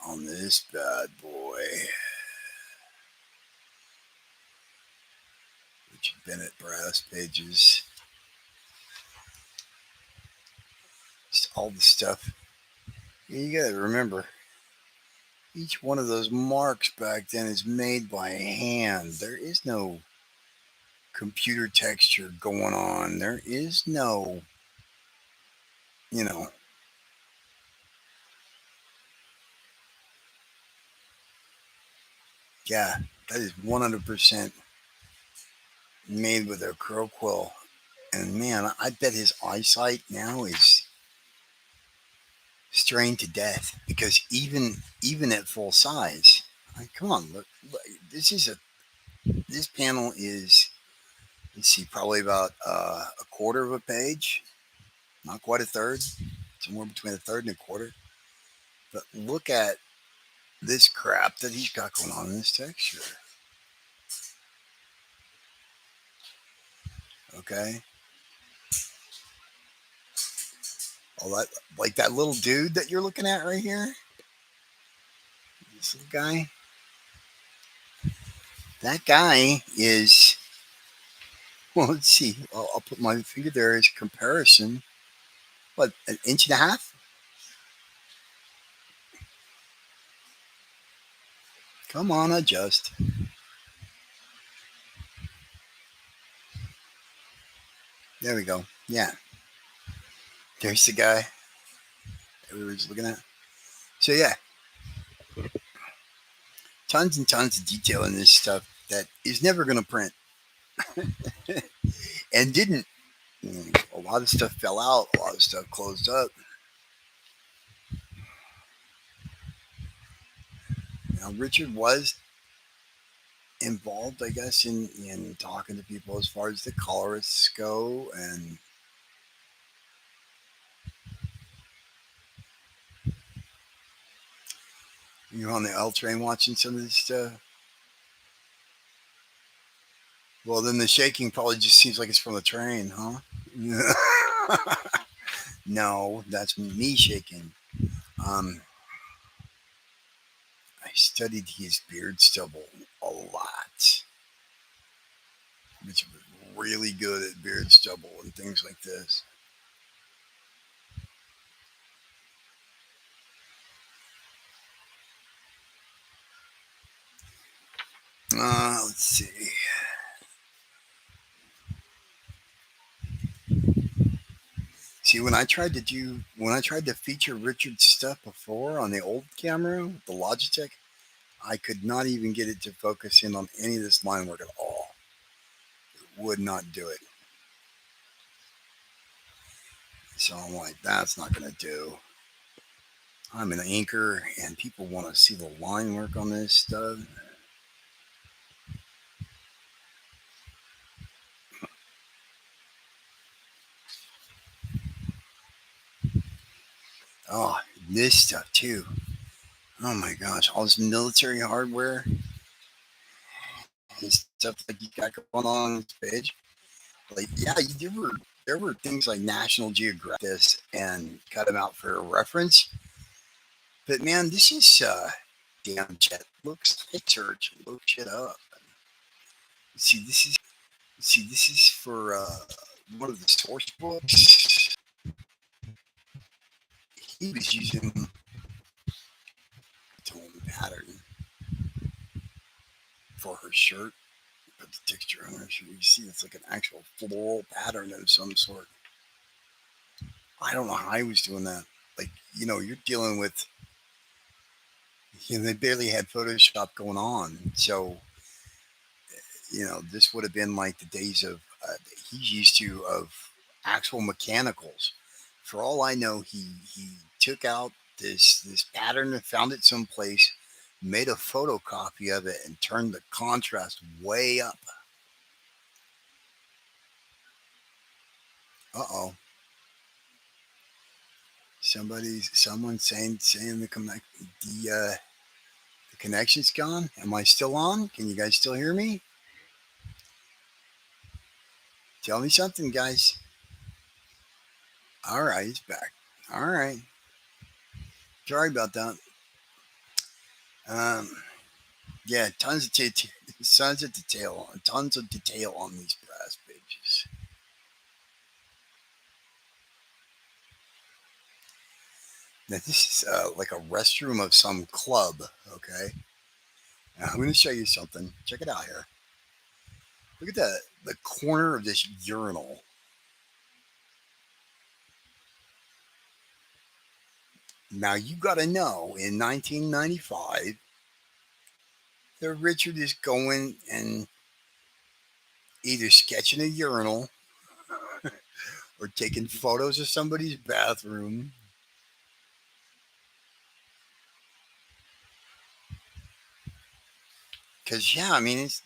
A: on this bad boy. Richard Bennett brass pages. Just all the stuff. You gotta remember, each one of those marks back then is made by hand. There is no computer texture going on. There is no, you know, yeah, that is 100% made with a crow quill. And man, I bet his eyesight now is strained to death because even at full size, come on, look, this panel is, let's see, probably about a quarter of a page, not quite a third, somewhere between a third and a quarter. But look at this crap that he's got going on in this texture. Okay. All that, like that little dude that you're looking at right here, this little guy. That guy is Well, let's see. I'll put my finger there as comparison. What, an inch and a half? Come on, adjust. There we go. Yeah, there's the guy that we were just looking at. So yeah, tons and tons of detail in this stuff that is never going to print and didn't. A lot of stuff fell out. A lot of stuff closed up. Now, Richard was involved, I guess, in talking to people as far as the colorists go, and you're on the L train watching some of this stuff. Well, then the shaking probably just seems like it's from the train, huh? No, that's me shaking. Um, I studied his beard stubble a lot, which was really good at beard stubble and things like this. Let's see. See, when I tried to feature Richard's stuff before on the old camera, the Logitech, I could not even get it to focus in on any of this line work at all. It would not do it. So I'm like, that's not going to do. I'm an inker, and people want to see the line work on this stuff. Oh, this stuff too. Oh my gosh, all this military hardware and stuff like you got going on this page. Like, yeah, there were things like National Geographic this and cut them out for reference. But man, this is damn jet. Looks like church. Look shit up. See, this is for one of the source books. He was using tone pattern for her shirt. Put the texture on her shirt. You see, it's like an actual floral pattern of some sort. I don't know how he was doing that. Like, you're dealing with, they barely had Photoshop going on. So, this would have been like the days of, he's used to, of actual mechanicals. For all I know, he took out this pattern and found it someplace, made a photocopy of it, and turned the contrast way up. Uh oh. Someone's saying the connection's gone. Am I still on? Can you guys still hear me? Tell me something, guys. All right, it's back. All right. Sorry about that. Um, yeah, tons of detail on these brass pages. Now this is like a restroom of some club. Okay, now, I'm going to show you something. Check it out here. Look at the corner of this urinal. Now you got to know, in 1995, that Richard is going and either sketching a urinal or taking photos of somebody's bathroom. Because, yeah, I mean, it's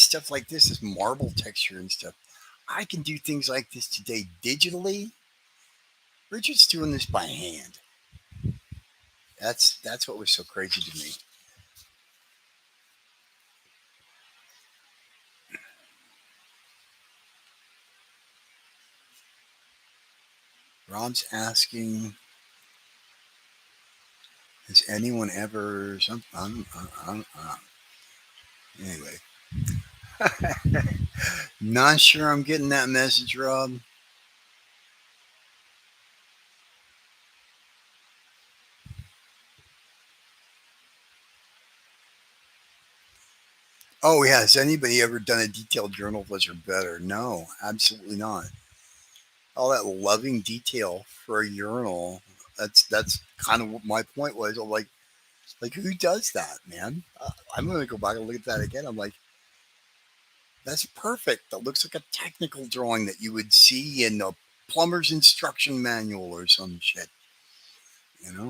A: stuff like this marble texture and stuff. I can do things like this today digitally. Richard's doing this by hand. That's what was so crazy to me. Rob's asking, has anyone ever anyway? Not sure I'm getting that message, Rob. Oh, yeah. Has anybody ever done a detailed journal was or better? No, absolutely not. All that loving detail for a urinal. That's kind of what my point was. I'm like who does that, man? I'm gonna go back and look at that again. I'm like, that's perfect. That looks like a technical drawing that you would see in a plumber's instruction manual or some shit. You know,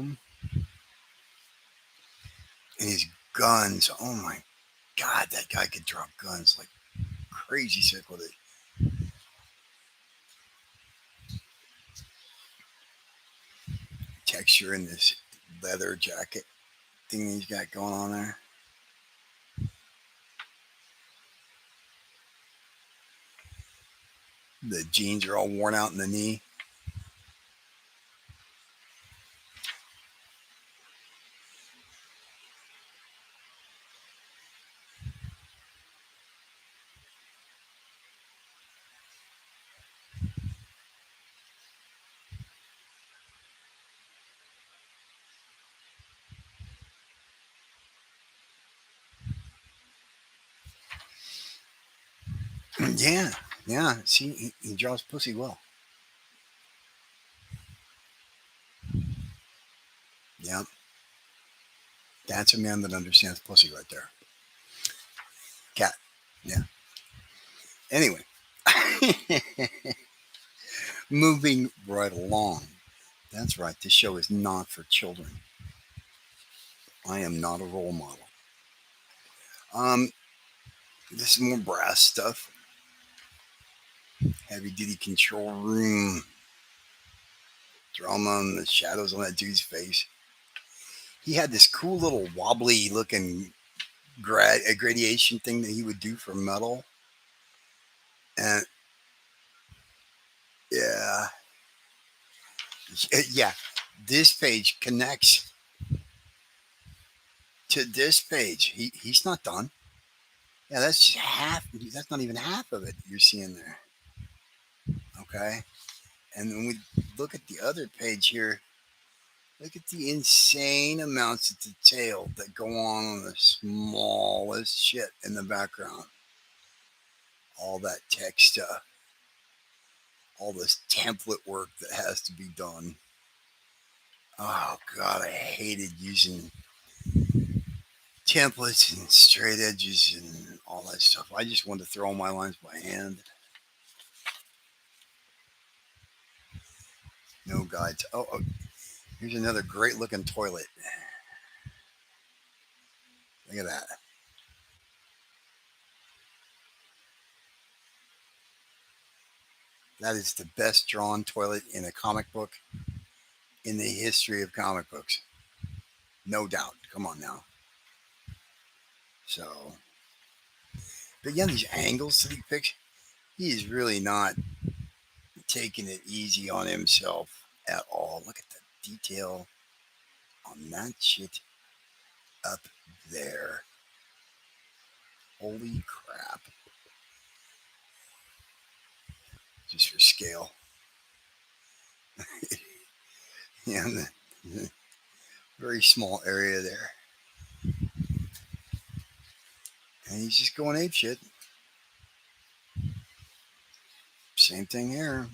A: and his guns. Oh my god, that guy could drop guns like crazy sick with it. Texture in this leather jacket thing he's got going on there. The jeans are all worn out in the knee. Yeah, yeah. See, he draws pussy well. Yeah, that's a man that understands pussy right there. Cat. Yeah. Anyway, moving right along. That's right. This show is not for children. I am not a role model. Um, this is more brass stuff. Heavy duty control room drama and the shadows on that dude's face. He had this cool little wobbly looking gradation thing that he would do for metal. And yeah, yeah, this page connects to this page. He's not done. Yeah, that's half. That's not even half of it you're seeing there. Okay. And when we look at the other page here, look at the insane amounts of detail that go on the smallest shit in the background. All that text stuff, all this template work that has to be done. Oh, God, I hated using templates and straight edges and all that stuff. I just wanted to throw all my lines by hand. No guides. Oh, here's another great looking toilet. Look at that. That is the best drawn toilet in a comic book in the history of comic books. No doubt. Come on now. So, but yeah, these angles that he picks, he is really not taking it easy on himself at all. Look at the detail on that shit up there. Holy crap. Just for scale. Yeah, the very small area there. And he's just going ape shit. Same thing here.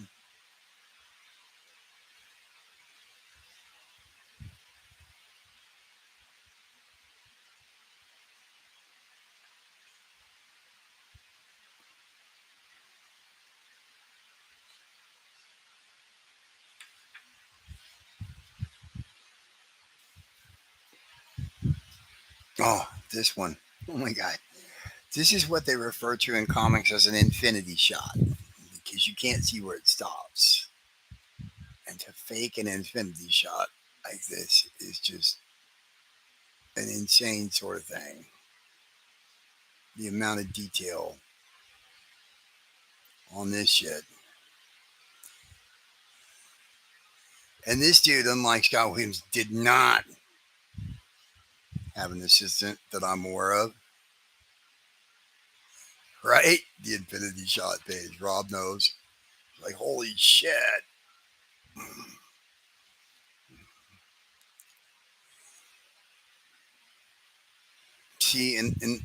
A: Oh, this one. Oh my God. This is what they refer to in comics as an infinity shot because you can't see where it stops. And to fake an infinity shot like this is just an insane sort of thing. The amount of detail on this shit. And this dude, unlike Scott Williams, did not have an assistant that I'm aware of. right? The Infinity Shot page. Rob knows. Like, holy shit. See, and the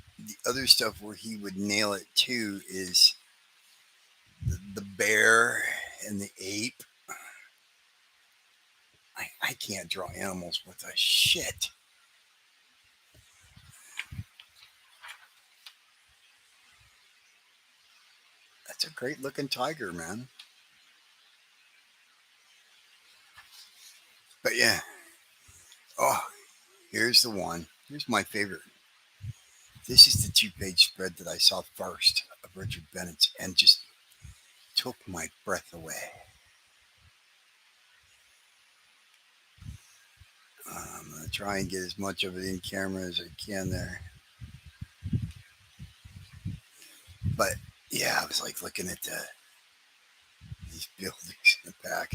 A: other stuff where he would nail it too is the bear and the ape. I can't draw animals with a shit. That's a great looking tiger, man. But yeah. Oh, here's the one. Here's my favorite. This is the 2 page spread that I saw first of Richard Bennett's and just took my breath away. I'm going to try and get as much of it in camera as I can there. But yeah, I was like looking at these buildings in the back.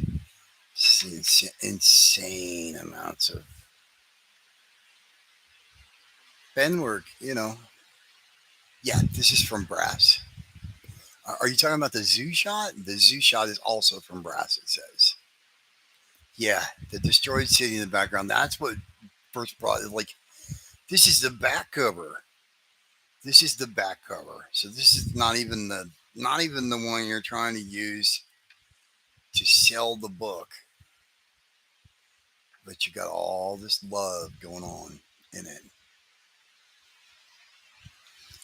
A: Insane amounts of pen work, you know. Yeah, this is from brass. Are you talking about the zoo shot? The zoo shot is also from brass, it says. Yeah, the destroyed city in the background. That's what first brought it. Like, this is the back cover. This is the back cover. So this is not even the one you're trying to use to sell the book. But you got all this love going on in it.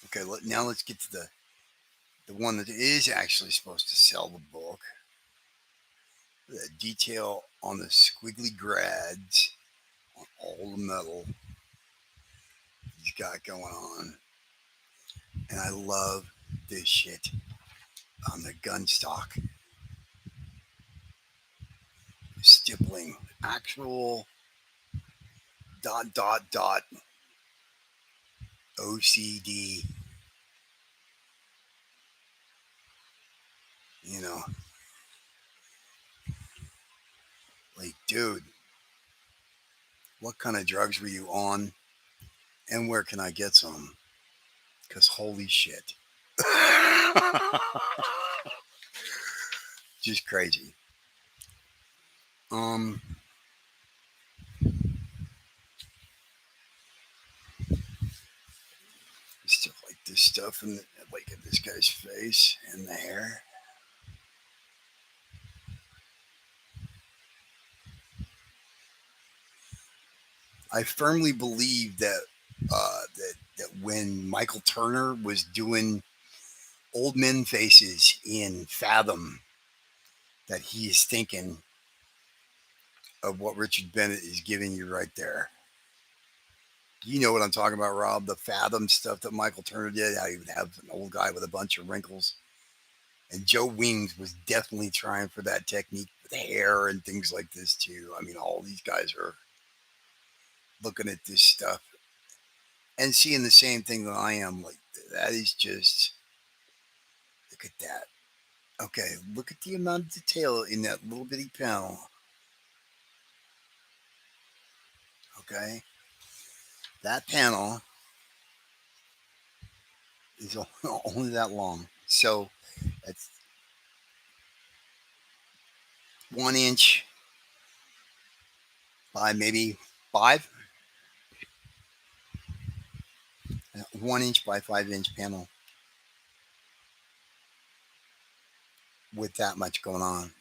A: Okay, now let's get to the one that is actually supposed to sell the book. The detail on the squiggly grads on all the metal he's got going on. And I love this shit on the gun stock. Stippling. Actual dot dot dot OCD. You know, like, dude, what kind of drugs were you on? And where can I get some? Because holy shit. Just crazy. Um, Stuff like this stuff, and like at this guy's face and the hair. I firmly believe that when Michael Turner was doing old men faces in Fathom, that he is thinking of what Richard Bennett is giving you right there. You know what I'm talking about, Rob? The Fathom stuff that Michael Turner did, how he would have an old guy with a bunch of wrinkles. And Joe Wings was definitely trying for that technique with hair and things like this too. I mean, all these guys are looking at this stuff and seeing the same thing that I am. Like, that is just, look at that. Okay, look at the amount of detail in that little bitty panel. Okay, that panel is only that long. So that's 1 inch by maybe 5. 1 inch by 5 inch panel with that much going on.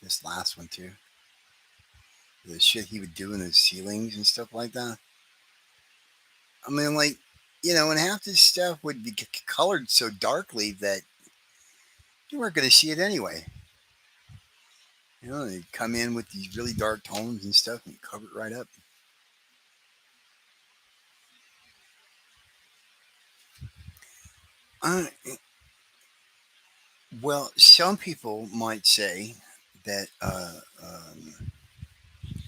A: This last one too. The shit he would do in the ceilings and stuff like that. I mean, like, and half this stuff would be colored so darkly that you weren't going to see it anyway. They'd come in with these really dark tones and stuff and cover it right up. Uh, well, some people might say that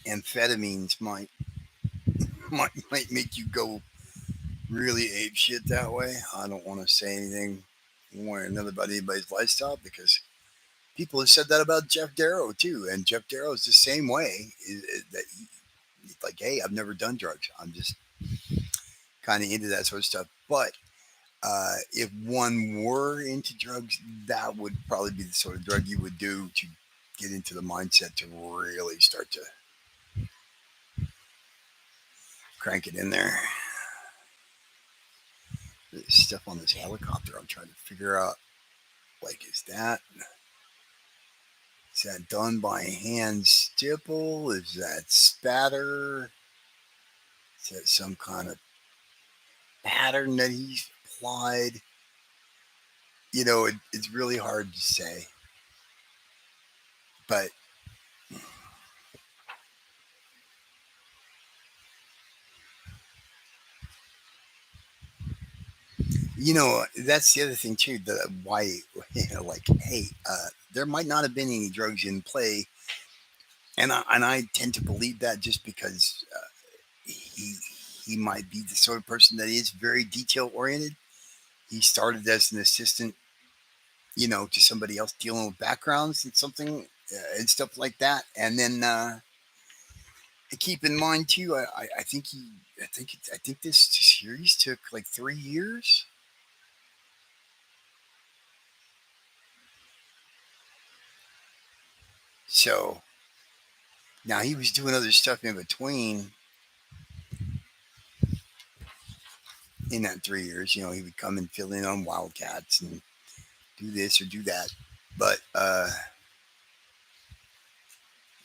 A: amphetamines might make you go really ape shit that way. I don't want to say anything one way or another about anybody's lifestyle because People have said that about Jeff Darrow too, and Jeff Darrow is the same way. That he's like, hey, I've never done drugs. I'm just kind of into that sort of stuff. But if one were into drugs, that would probably be the sort of drug you would do to get into the mindset to really start to crank it in there. There's stuff on this helicopter. I'm trying to figure out, like, is that done by hand stipple? Is that spatter? Is that some kind of pattern that he's applied? It's really hard to say. But that's the other thing too. Why, like, hey, there might not have been any drugs in play, and I tend to believe that just because he he might be the sort of person that is very detail oriented. He started as an assistant, to somebody else dealing with backgrounds and something and stuff like that, and then keep in mind too. I think I think this series took like 3 years. So now he was doing other stuff in between in that 3 years. He would come and fill in on Wildcats and do this or do that. But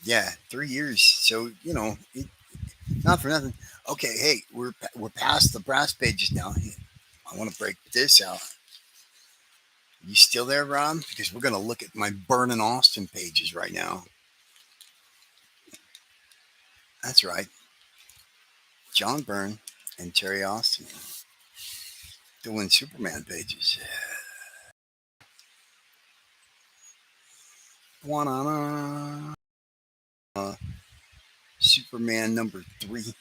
A: yeah, 3 years. So not for nothing. Okay, hey, we're past the brass pages now. I want to break this out. You still there, Ron? Because we're going to look at my Burn in Austin pages right now. That's right. John Byrne and Terry Austin doing Superman pages. One Superman #3,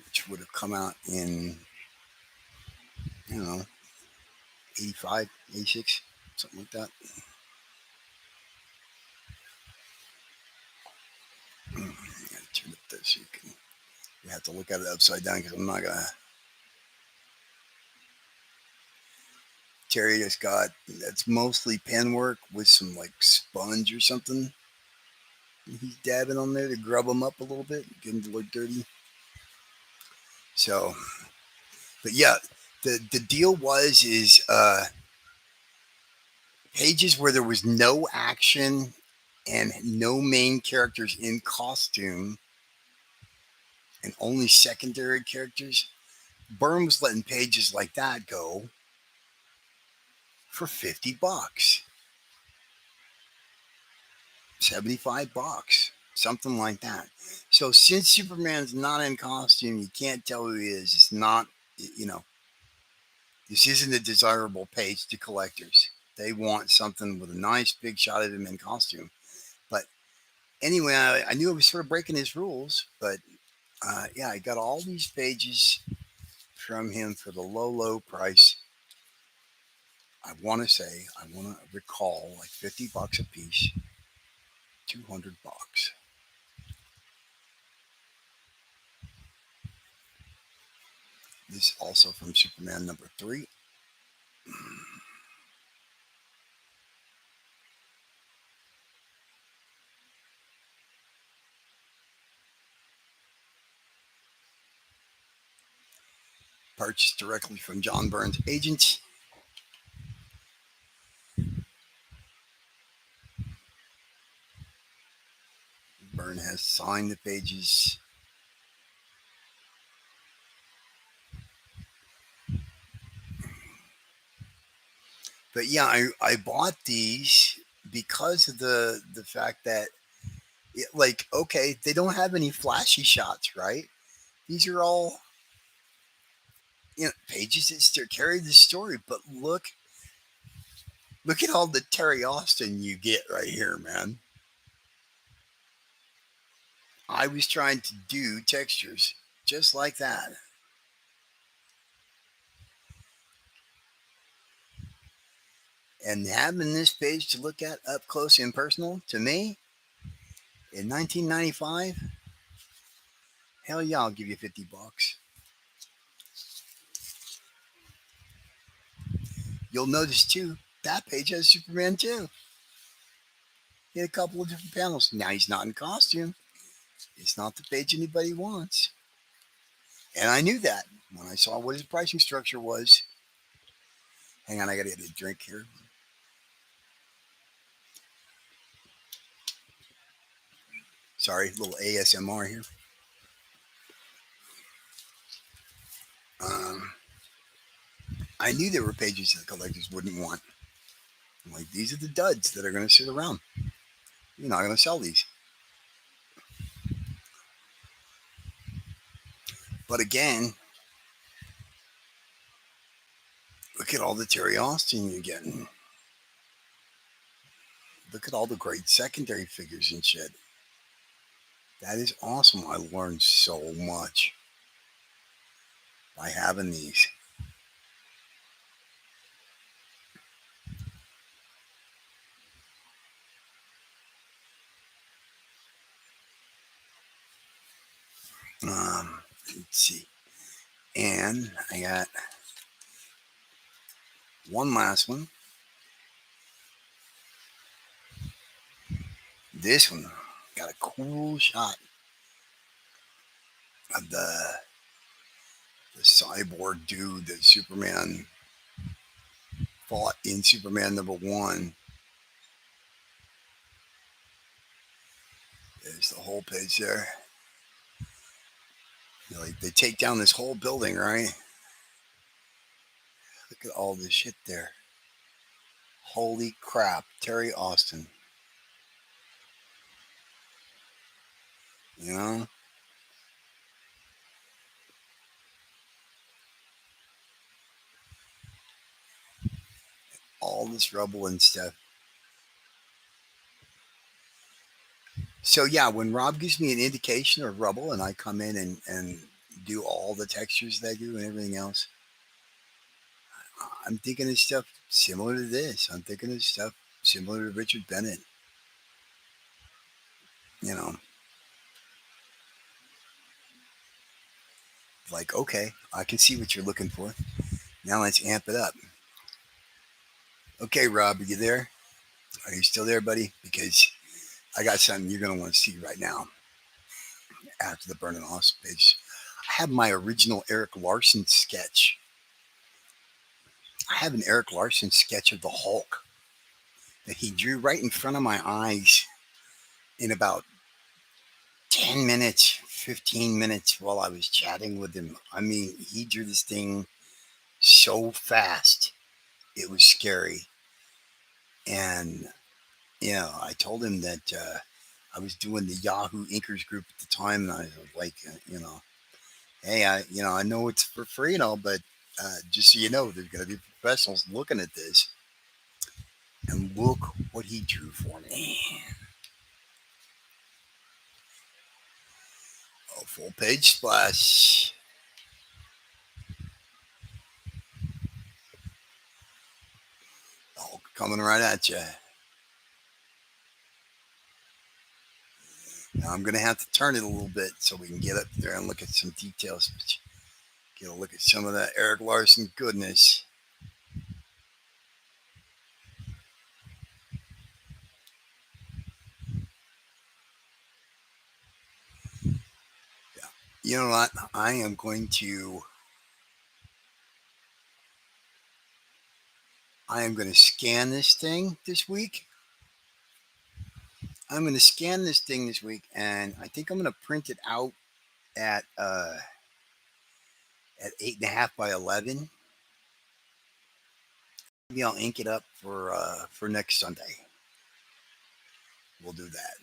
A: which would have come out in, I don't know, 85, 86, something like that. I gotta turn up this so you have to look at it upside down because I'm not gonna. Terry just got, that's mostly pen work with some like sponge or something. He's dabbing on there to grub them up a little bit, get them to look dirty. So, but yeah, the deal is pages where there was no action and no main characters in costume and only secondary characters. Byrne was letting pages like that go for $50, $75, something like that. So since Superman's not in costume, you can't tell who he is. It's not, this isn't a desirable page to collectors. They want something with a nice big shot of him in costume. But anyway, I knew I was sort of breaking his rules, but yeah, I got all these pages from him for the low price. I want to recall like $50 a piece, $200. This is also from Superman #3. Purchased directly from John Byrne's agent. Byrne has signed the pages. But yeah, I bought these because of the fact that like, okay, they don't have any flashy shots, right? These are all pages that still carry the story, but look at all the Terry Austin you get right here, man. I was trying to do textures just like that. And having this page to look at up close and personal to me in 1995, hell yeah, I'll give you $50. You'll notice too, that page has Superman too. He had a couple of different panels. Now he's not in costume. It's not the page anybody wants. And I knew that when I saw what his pricing structure was. Hang on, I gotta get a drink here. Sorry, a little ASMR here. Um, I knew there were pages that collectors wouldn't want. I'm like, these are the duds that are going to sit around. You're not going to sell these. But again, look at all the Terry Austin you're getting. Look at all the great secondary figures and shit. That is awesome. I learned so much by having these. Let's see. And I got one last one. This one got a cool shot of the cyborg dude that Superman fought in Superman #1. There's the whole page there. Like they take down this whole building, right? Look at all this shit there. Holy crap, Terry Austin. You know? All this rubble and stuff. So yeah, when Rob gives me an indication of rubble and I come in and do all the textures that I do and everything else, I'm thinking of stuff similar to this. I'm thinking of stuff similar to Richard Bennett. You know, like, okay, I can see what you're looking for. Now let's amp it up. Okay, Rob, are you there? Are you still there, buddy? Because I got something you're going to want to see right now after the Burning Awesome page. I have my original Eric Larson sketch. I have an Eric Larson sketch of the Hulk that he drew right in front of my eyes in about 10 minutes, 15 minutes while I was chatting with him. I mean, he drew this thing so fast, it was scary. And, you know, I told him that I was doing the Yahoo Inkers group at the time, and I was like, you know, hey, I know it's for free and all, but just so you know, there's going to be professionals looking at this. And look what he drew for me. A full page splash. Hulk coming right at you. Now I'm going to have to turn it a little bit so we can get up there and look at some details. Get a look at some of that Eric Larson goodness. Yeah. You know what? I am going to scan this thing this week. I'm going to scan this thing this week, and I think I'm going to print it out at 8.5 by 11. Maybe I'll ink it up for next Sunday. We'll do that.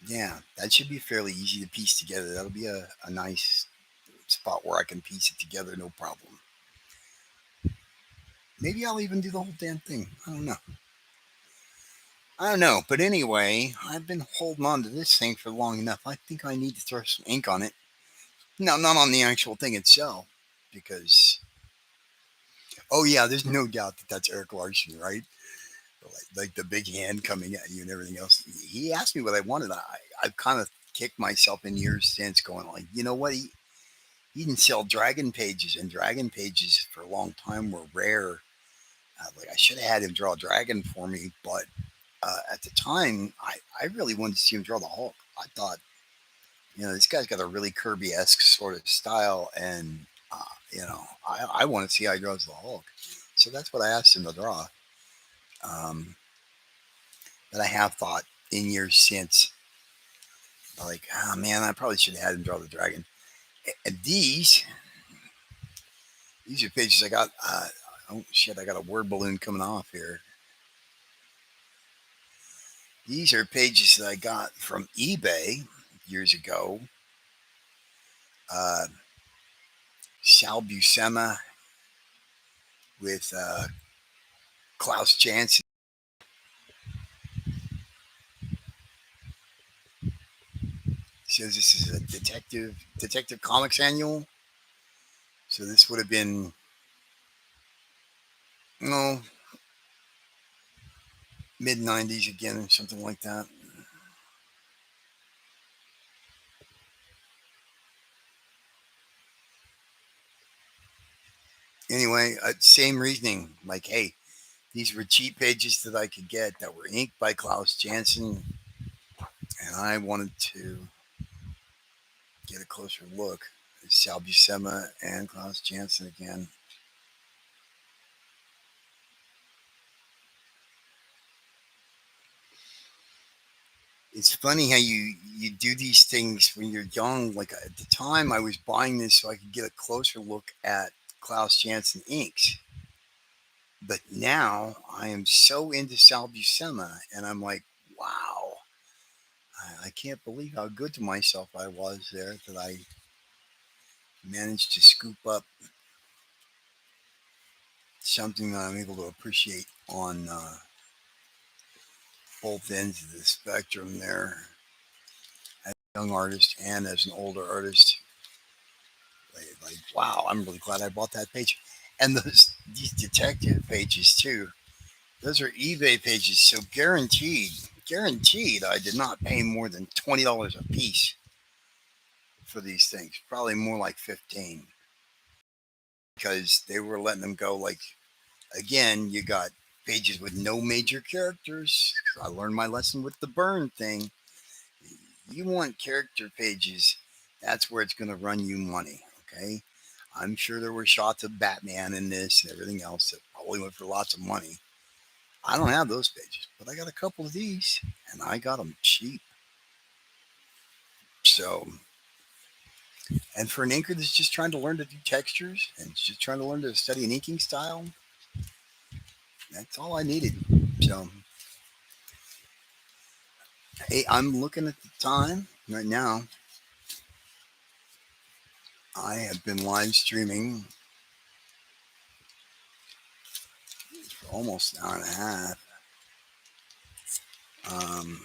A: Yeah, that should be fairly easy to piece together. That'll be a nice spot where I can piece it together, no problem. Maybe I'll even do the whole damn thing. I don't know. But anyway, I've been holding on to this thing for long enough. I think I need to throw some ink on it. No, not on the actual thing itself, because Oh yeah, there's no doubt that that's Eric Larson, right? Like the big hand coming at you and everything else. He asked me what I wanted. I've kind of kicked myself in years since, going like, you know what? He didn't sell dragon pages, and dragon pages for a long time were rare. Like I should have had him draw a dragon for me, but at the time, I really wanted to see him draw the Hulk. I thought, this guy's got a really Kirby-esque sort of style, and I want to see how he draws the Hulk. So that's what I asked him to draw. Um, but I have thought in years since, like, oh man, I probably should have had him draw the dragon. And these are pages I got. Oh shit, I got a word balloon coming off here. These are pages that I got from eBay years ago. Uh, Sal Buscema with Klaus Janson. Says this is a Detective Comics annual. So this would have been, no, mid 90s again, or something like that. Anyway, same reasoning. Like, hey, these were cheap pages that I could get that were inked by Klaus Janson, and I wanted to get a closer look. Sal Buscema and Klaus Janson again. It's funny how you do these things when you're young. Like at the time, I was buying this so I could get a closer look at Klaus Janson inks. But now I am so into Sal Buscema, and I'm like, wow, I can't believe how good to myself I was there that I managed to scoop up something that I'm able to appreciate on both ends of the spectrum there, as a young artist and as an older artist. Like, wow, I'm really glad I bought that page. And these detective pages too. Those are eBay pages, so guaranteed, I did not pay more than $20 a piece for these things. Probably more like 15, because they were letting them go. Like again, you got pages with no major characters. I learned my lesson with the burn thing. You want character pages, that's where it's going to run you money. Okay, I'm sure there were shots of Batman in this and everything else that probably went for lots of money. I don't have those pages, but I got a couple of these, and I got them cheap. So, and for an inker that's just trying to learn to do textures and just trying to learn to study an inking style, that's all I needed. So, hey, I'm looking at the time right now. I have been live streaming for almost an hour and a half. Um,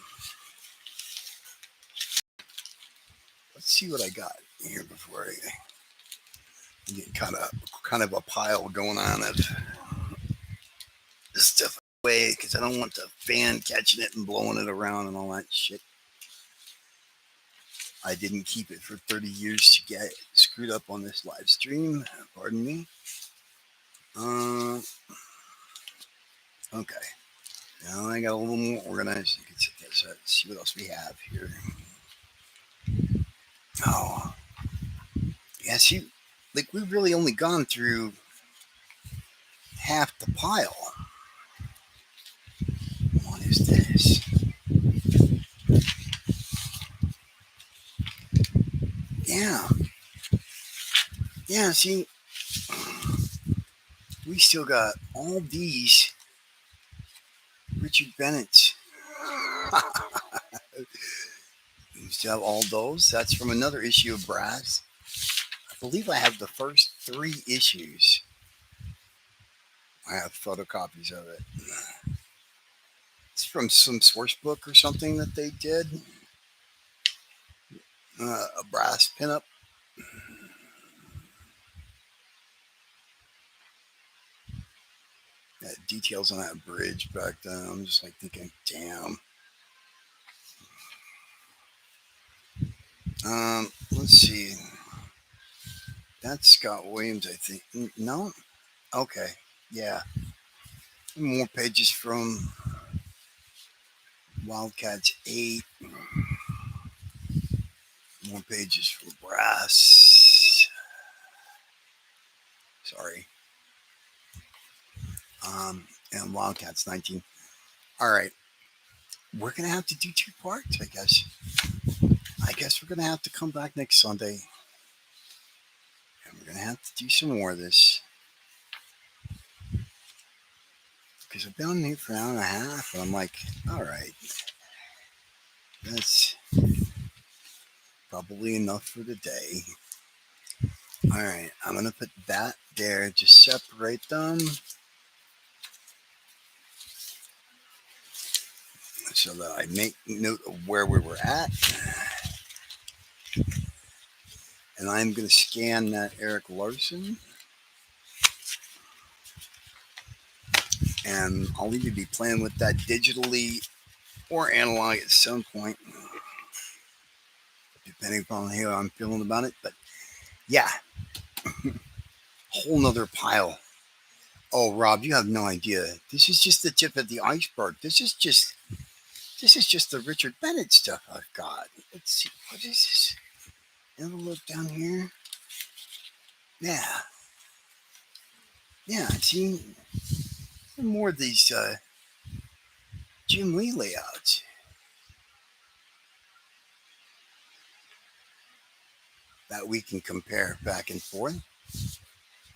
A: let's see what I got here before I get kind of a pile going on of this stuff away, because I don't want the fan catching it and blowing it around and all that shit. I didn't keep it for 30 years to get screwed up on this live stream. Pardon me. Okay. Now I got a little more organized. You can see what else we have here. Oh, yeah. See, like we've really only gone through half the pile. What is this? Yeah. Yeah. See, we still got all these Richard Bennett's. We still have all those. That's from another issue of Brass. I believe I have the first 3 issues. I have photocopies of it. It's from some source book or something that they did. A brass pinup. details on that bridge back then. I'm just like thinking, damn. Let's see. That's Scott Williams, I think. No? Okay. Yeah. More pages from Wildcats 8. More pages from Brass. Sorry. And Wildcats 19. All right. We're going to have to do 2 parts, I guess. I guess we're going to have to come back next Sunday. And we're going to have to do some more of this. Because I've been on here for an hour and a half. And I'm like, all right. That's probably enough for today. All right. I'm going to put that there. Just separate them. So that I make note of where we were at. And I'm going to scan that Eric Larson. And I'll either be playing with that digitally or analog at some point, depending upon how I'm feeling about it. But yeah, whole nother pile. Oh, Rob, you have no idea. This is just the tip of the iceberg. This is just the Richard Bennett stuff I've got. Let's see, what is this? Have a look down here. Yeah. Yeah, see, more of these Jim Lee layouts. That we can compare back and forth.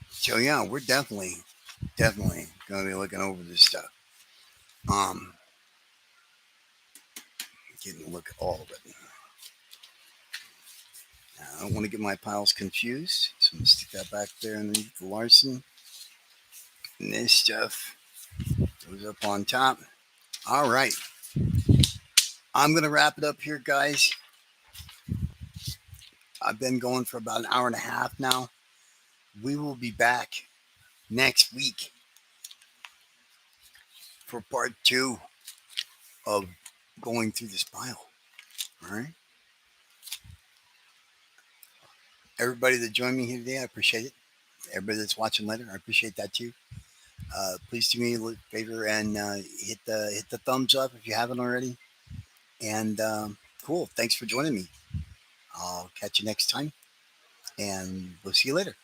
A: So yeah, we're definitely gonna be looking over this stuff. Getting a look at all of it. Now, I don't want to get my piles confused, so I'm gonna stick that back there underneath the Larson. And this stuff goes up on top. All right, I'm gonna wrap it up here, guys. I've been going for about an hour and a half now. We will be back next week for part 2 of going through this pile. All right. Everybody that joined me here today, I appreciate it. Everybody that's watching later, I appreciate that too. Please do me a favor and hit the thumbs up if you haven't already. And cool. Thanks for joining me. I'll catch you next time, and we'll see you later.